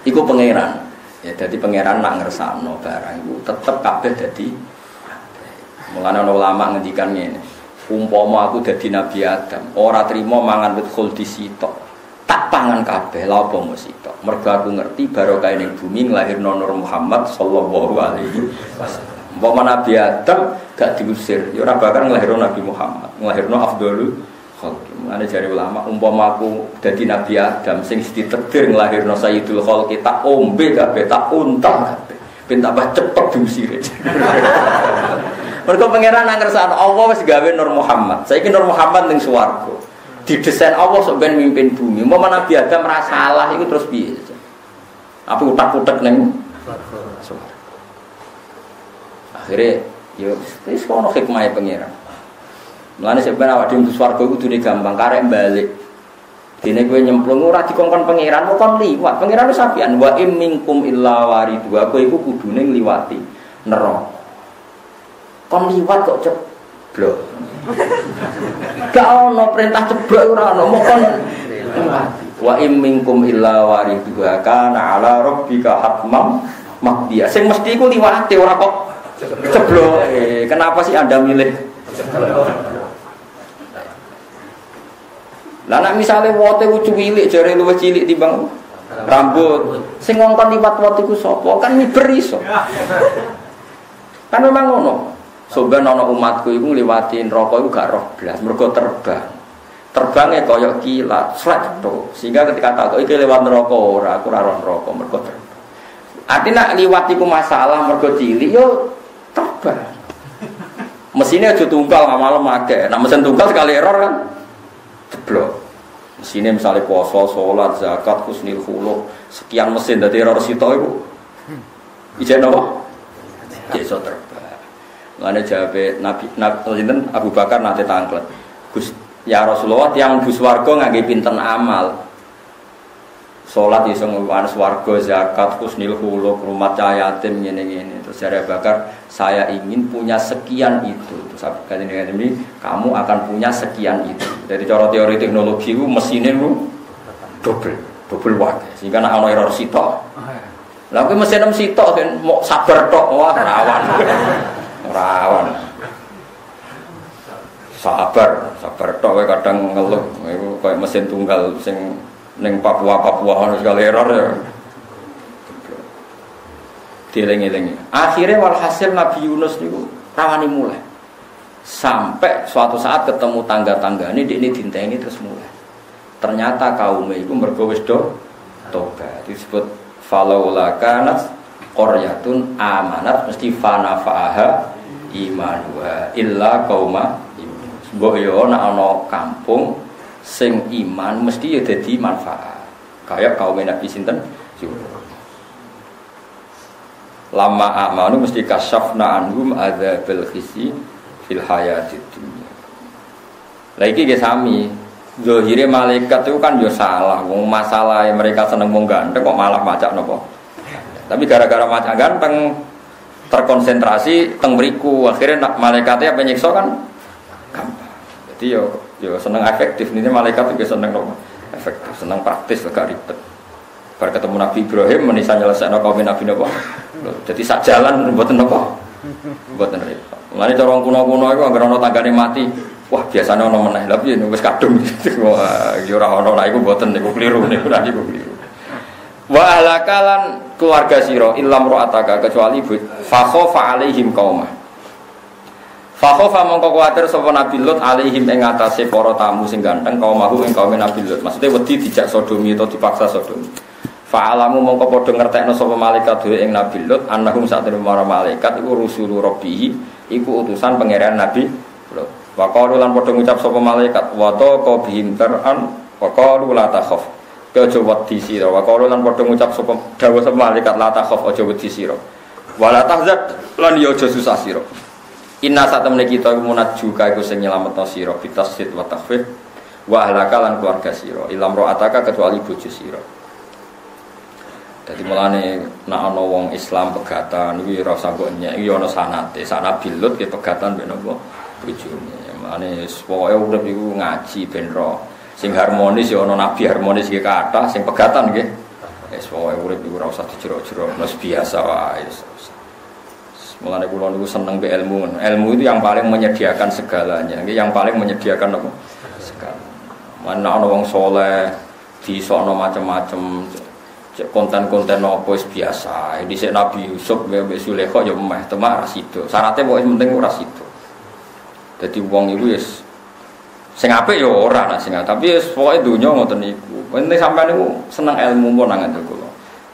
Iku pangeran. Ya dadi pangeran nak ngersakno barang iku tetep kabeh dadi. Mulane ulama ngendikan ngene. Umpama aku dadi Nabi Adam, ora trimo mangan wit khuldi sitok. Tak pangan kabeh lha apa sitok. Mergo aku ngerti barokah ning bumi nglahirno Nur Muhammad sallallahu alaihi wasallam. Umpama Nabi Adam gak diusir, ya ora bakal nglahirno Nabi Muhammad, nglahirno afdhalul khalqi. Mulane jare ulama, umpama aku dadi Nabi Adam sing ditakdir nglahirno Sayyidul Khalqi, tak ombe kabeh, tak untal kabeh. Ben tambah cepet diusire. Mergo pangeran nang ngersakno Allah wis gawe Nur Muhammad. Saiki Nur Muhammad ning swarga. Didesain Allah sok ben mimpin bumi. Umpama Nabi Adam ora salah iku terus piye? Apa utak-utak ning swarga. Akhire yo wis ono hikmahe pangeran. Mulane sebenarnya awak dhewe swarga iku kudune gampang karek balik. Dene kowe nyemplung ora dikongkon pangeran kok liwat. Pangeran wis sapian wa im minkum illa waridu. Kowe iku kudune ngliwati neraka. Kon liwat kok ceblok. Gak ono perintah ceblok ora ono, mokon wa im minkum illa wariduha kana ala rabbika hatmam maqdiya. Sing mesti iku liwate ora kok ceblok. Kenapa sih Anda milih ceblok? Lah nek misale wote lucu cilik jare luwih cilik timbang rambut. Sing ngongkon liwat-liwat iku sapa? Kan miber iso. Kan memang ngono. Soben ana umatku iku ngliwati neraka iku gak roh blas, mergo terbang. Terbangnya kaya kilat, sret to. Sehingga ketika takok iki lewat neraka ora, aku ora roh neraka mergo terbang. Artinya liwat iku masalah mergo cilik yo terbang. Mesinnya aja tunggal malam akeh. Nah mesin tunggal sekali error kan jeblok. Mesinnya misalnya puasa, sholat, zakat, husnul khuluq, sekian mesin dadi error sitok iku. Ijen apa? Iso terbang. Lane jawabe Nabi Abu Bakar nate tanglet. Gus ya Rasulullah tiyang bus warga ngangge pinten amal. Salat iso ngluwan swarga, zakat, husnul khuluq, rumah yatim ngene-ngene. Terus jare Abu Bakar, saya ingin punya sekian itu. Terus kali ini kamu akan punya sekian itu. Dari cara teori teknologi ku mesine ku double watt. Sehingga nek ana error sitok. Lah kuwi mesin sitok kan mau sabar tok wah rawan. Rawan. Sabar tok kowe kadang ngeluh iku koyo mesin tunggal sing ning Papua ono sekali error ya. Dieling-elingi. Akhirnya walhasil Nabi Yunus niku rawani mulai. Sampai suatu saat ketemu tangga-tanggane ini dinteni terus mulai. Ternyata kaumnya iku mergo wis do tobat. Disebut falaula kanat qaryatun amanat mesti fanafa'aha imanuha illa qauma mbok yo ana kampung sing iman mesti ya dadi manfaat kaya kaum Nabi sinten lama amanu mesti kasyafna anhum adzabil khizi fil hayatid dunya. Lah iki nggih sami zahire malaikat itu kan yo salah wong masalah mereka seneng wong ganteng kok malah macak napa. Tapi gara-gara macak ganteng terkonsentrasi teng mriku akhirnya malaikatnya apa nyiksa kan gampang. Jadi yo seneng efektif ini malaikat juga seneng efektif, seneng praktis agak ribet. Bar ketemu Nabi Ibrahim menisa nyelesaikno kaum Nabi napa. Jadi sak jalan mboten napa. Mboten ribet. Mulane cara kuno-kuno iku anggere ana tanggane mati, wah biasane ana meneh. Lah piye wis kadung. Wah yo ora ana lha iku mboten niku kliru niku ora niku kliru. Wa alakalan keluarga sira illam ra'ataka kecuali fa khafa alaihim qauma. Fa khafa mongko kuwatir sapa Nabi Lut alaihim ing atase para tamu sing ganteng kaumahu ing kaum Nabi Lut. Maksude wedi dijak sodomi atau dipaksa sodomi. Fa alamu mongko padha ngertekno sapa malaikat dhewe ing Nabi Lut annahum satene para malaikat iku rusulu rabbih iku utusan pangeran Nabi Lut. Wa qalu lan padha ngucap sapa malaikat wa taqa bihim tar'an wa qalu la takhaf. Aja wedi sira wa qala lan padha ngucap sapa dawuh sapa malaikat la takhaf aja wedi sira wala tahzan lan ya aja susah sira inna satamne kita iku munajjuka iku sing nyelametno sira bitasdid wa takhfif wa ahlaka lan keluarga sira ilam ra'ataka kecuali bojo sira. Dadi mulane nek ana wong Islam pegatan iki ora usah kok nyek iki ana sanate sana bilut ke pegatan ben apa bojone mulane pokoke urip iku ngaji ben ro sing harmonis ya ana nabi harmonis iki kathah sing pegatan nggih wis pokoke urip iku ora usah dijero-jero wis biasa wae. Mulane kula niku seneng be ilmu. Ilmu itu yang paling menyediakan segalanya. Nggih yang paling menyediakan apa? Segala. Mana ana wong saleh disokno macam-macam konten-konten apa wis biasa. Dhisik Nabi Yusuf mbek Zulaikha ya meh temak ra sida. Syaratnya pokoke penting ora sida. Dadi wong iku wis sing apik ya ora nah sing tapi pokoke donya ngoten niku. Penting sampean niku seneng ilmu pun nang kula.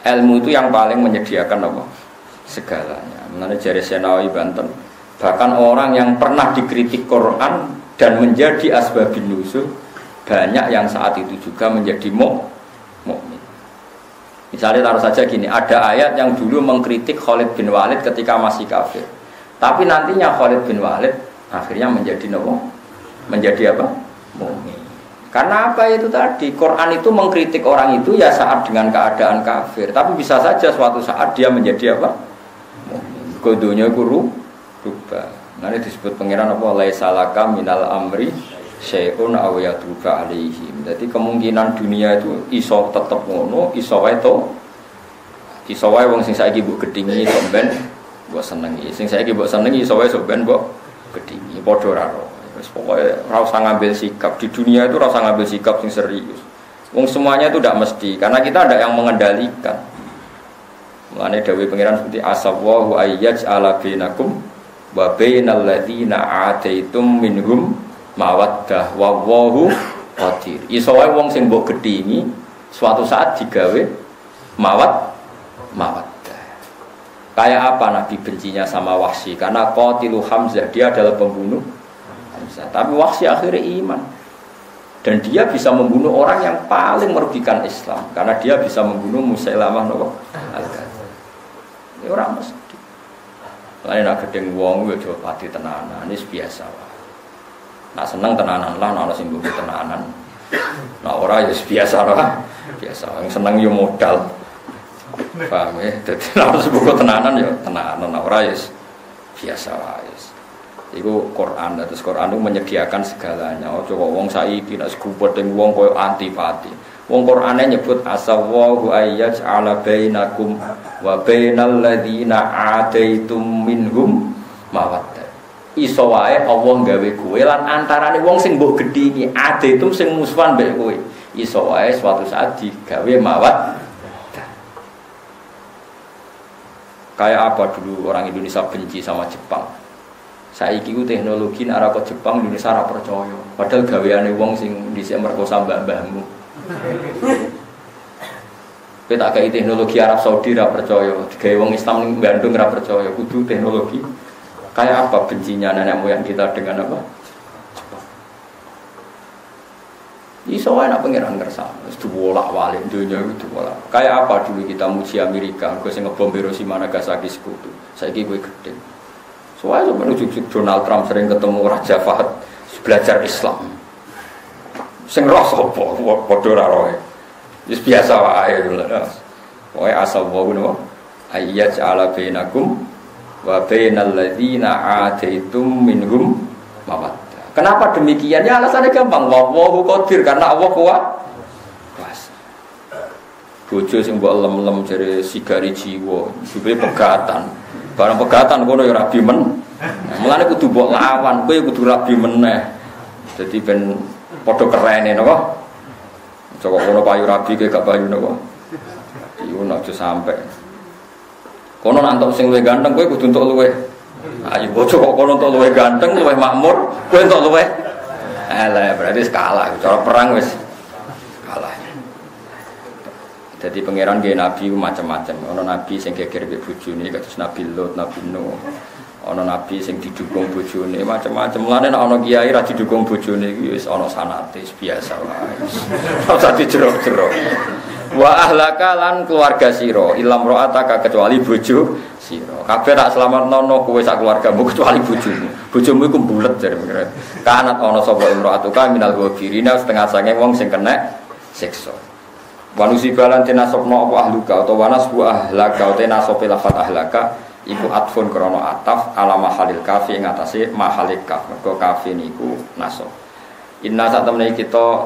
Ilmu itu yang paling menyediakan apa? Segalanya. Mengenai jari Senawi Banten, bahkan orang yang pernah dikritik Quran dan menjadi asbabun nuzul banyak yang saat itu juga menjadi mukmin. Misalnya taruh saja gini, ada ayat yang dulu mengkritik Khalid bin Walid ketika masih kafir, tapi nantinya Khalid bin Walid akhirnya menjadi menjadi apa? Mukmin. Karena apa itu tadi? Quran itu mengkritik orang itu ya saat dengan keadaan kafir, tapi bisa saja suatu saat dia menjadi apa? Kodonya guru rubah. Nanti disebut pangeran apa? Laisalaka minal amri syai'un aw yatuba alaihim. Jadi kemungkinan dunia itu iso tetep ngono, iso wae to. Iso wae wong sing saiki mbok gedhingi iso ben mbok senengi. Sing saiki mbok senengi iso wae ben mbok gedhingi. Padha ora ro. Wis pokoke ora usah ngambil sikap. Di dunia itu ora usah ngambil sikap sing serius. Wong semuanya itu tidak mesti, karena kita ada yang mengendalikan. Mulane dawuh pangeran seperti asawwahu ayyaj'ala bainakum wa bainal ladzina ataitum minhum mawaddah wallahu qadir. Iso wae wong sing mbok gedhingi suatu saat digawe mawaddah. Kayak apa Nabi bencinya sama Wahsy? Karena qatilu Hamzah, dia adalah pembunuh Hamzah. Tapi Wahsy akhirnya iman. Dan dia bisa membunuh orang yang paling merugikan Islam karena dia bisa membunuh Musailamah al-Kadzdzab. Ini orang mesti. Lain nak gedeng wong yo aja pati tenanan, ini biasa wae. Nak seneng tenanan lah, nak sing mbok tenanan. Nak ora ya biasa lah. Biasa, yang seneng yo modal. Paham ya? Dadi nak sebut tenanan yo tenanan, nak ora ya biasa wae. Iku Quran, terus Quran itu menyediakan segalanya. Oh coba wong saiki nek sekupet ning wong koyo antipati. Wong Qur'ane nyebut asawwahu ayyaj'ala bainakum wa bainal ladzina ataitum minhum mawaddah. Iso wae Allah gawe kowe lan antarane wong sing mbok gedhi ataitum sing musuhan mbek kowe. Iso wae suatu saat digawe mawaddah. Kayak apa dulu orang Indonesia benci sama Jepang? Saiki ku teknologi nek ora ke Jepang Indonesia ora percaya. Padahal gaweane wong sing dhisik merkosa mbah-mbahmu. Kowe tak gawe teknologi Arab Saudi ora percaya, digawe wong Islam ning Bandung ora percaya, kudu teknologi. Kayak apa bencinya nenek moyang kita dengan apa? Jepang. Iso wae nek pangeran ngersakno, wis diwolak-walik donya itu diwolak. Kayak apa dulu kita muji Amerika, kowe sing ngebom Hiroshima Nagasaki sekutu. Saiki kowe gedhe. Soalnya menuju Donald Trump sering ketemu Raja Fahd belajar Islam. Sing roh sapa? Padha ora roe. Wis biasa wae lho. Pokoke asawwahu napa? Ayyaj'ala bainakum wa bainal ladzina ataitum minhum mawaddah. Kenapa demikian? Ya alasannya gampang. Wallahu qadir, karena Allah kuasa. Bojo sing mbok lem-lem jare sigari jiwa, duwe pegatan. Barang pegatan kono ya rabi men. Mulane kudu mbok lawan, kowe kudu rabi meneh. Dadi ben padha kerene napa? Coba kono payu rabi kowe gak payu napa? Iku aja sampe. Kono nantok sing luwih ganteng kowe kudu entuk luwih. Ayo bojo kok kono entuk luwih ganteng, luwih makmur, kowe entuk luwih. Alah berarti kalah, cara perang wis kalah. Jadi pangeran nggih nabi macam-macam. Ana nabi sing geger mbek bojone kados Nabi Lut, Nabi Nuh. Ana nabi sing didukung bojone macam-macam. Mulane nek ana kiai ra didukung bojone iki wis ana sanate biasa wae. Ora dijero-jero. Wa ahlaka lan keluarga sira ilam ra'ataka kecuali bojo sira. Kabeh tak slametno kowe sak keluargamu kecuali bojomu. Bojomu iku bulet jare pangeran. Kanat ana sapa imra'atuka minal ghafirina setengah sange wong sing kena siksa. Wanusi balan tenasopno apa ahluka atau wanas bu ahlaka atau tenasope lafat ahlaka iku atfun krono ataf ala mahalil kafi ing atase mahalik kaf mergo kafi niku nasop. Inna sak temene kita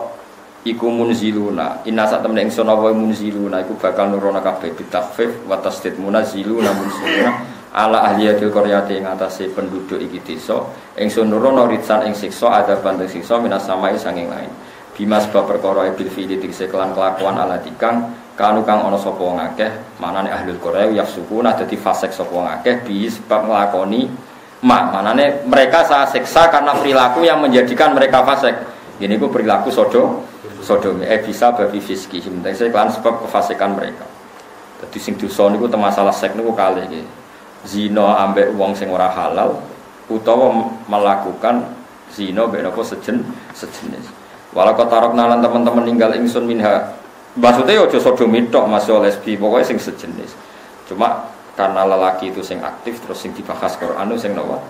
iku munziluna inna sak temene ingsun apa munziluna iku bakal nurono kabeh bitafif wa tasdid munziluna munziluna ala ahliyatil qaryati ing atase penduduk iki desa ingsun nurono ritsan ing siksa ada bandeng siksa minas samai sanging lain. Bimas bab perkara bil fi'li dikse kelan kelakuan ala tikang kanu kang ana sapa wong akeh manane ahlul Qur'an yafsukuna dadi fasik sapa wong akeh bi sebab nglakoni manane mereka saya siksa karena perilaku yang menjadikan mereka fasik. Ini ku perilaku sodom bisa babi fiski himtese kelan sebab kefasikan mereka. Dadi sing dosa niku te masalah seks niku kalih iki. Zina ambek wong sing ora halal utawa melakukan zina mbek napa sejenis. Walau kotarok nalan teman-teman ninggal ingsun minha. Maksudnya ojo sodomi tok masih lesbi pokoknya sing sejenis. Cuma karena lelaki itu sing aktif terus sing dibahas Quran sing nawa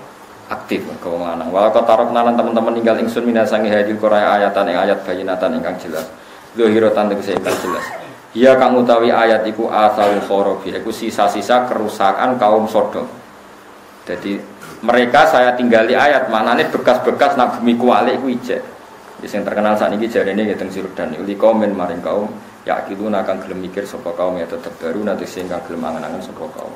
aktif kawong lanang. Walau kotarok nalan teman-teman ninggal ingsun minha sangi hadil Quran ayatan yang ayat bayinatan ingkang jelas. Zahiratan tegese ingkang jelas. Ia kang utawi ayat iku asal khorobi iku sisa-sisa kerusakan kaum Sodom. Jadi mereka saya tinggali ayat maknane bekas-bekas nak bumi kualik iku ijek. Yang terkenal saat ini jarene ngeteng Jordan uli kaumen maring kaum ya kitu akan gelem mikir sapa kaum ya tetep baru nanti sing gelem angen-angen sapa kaum.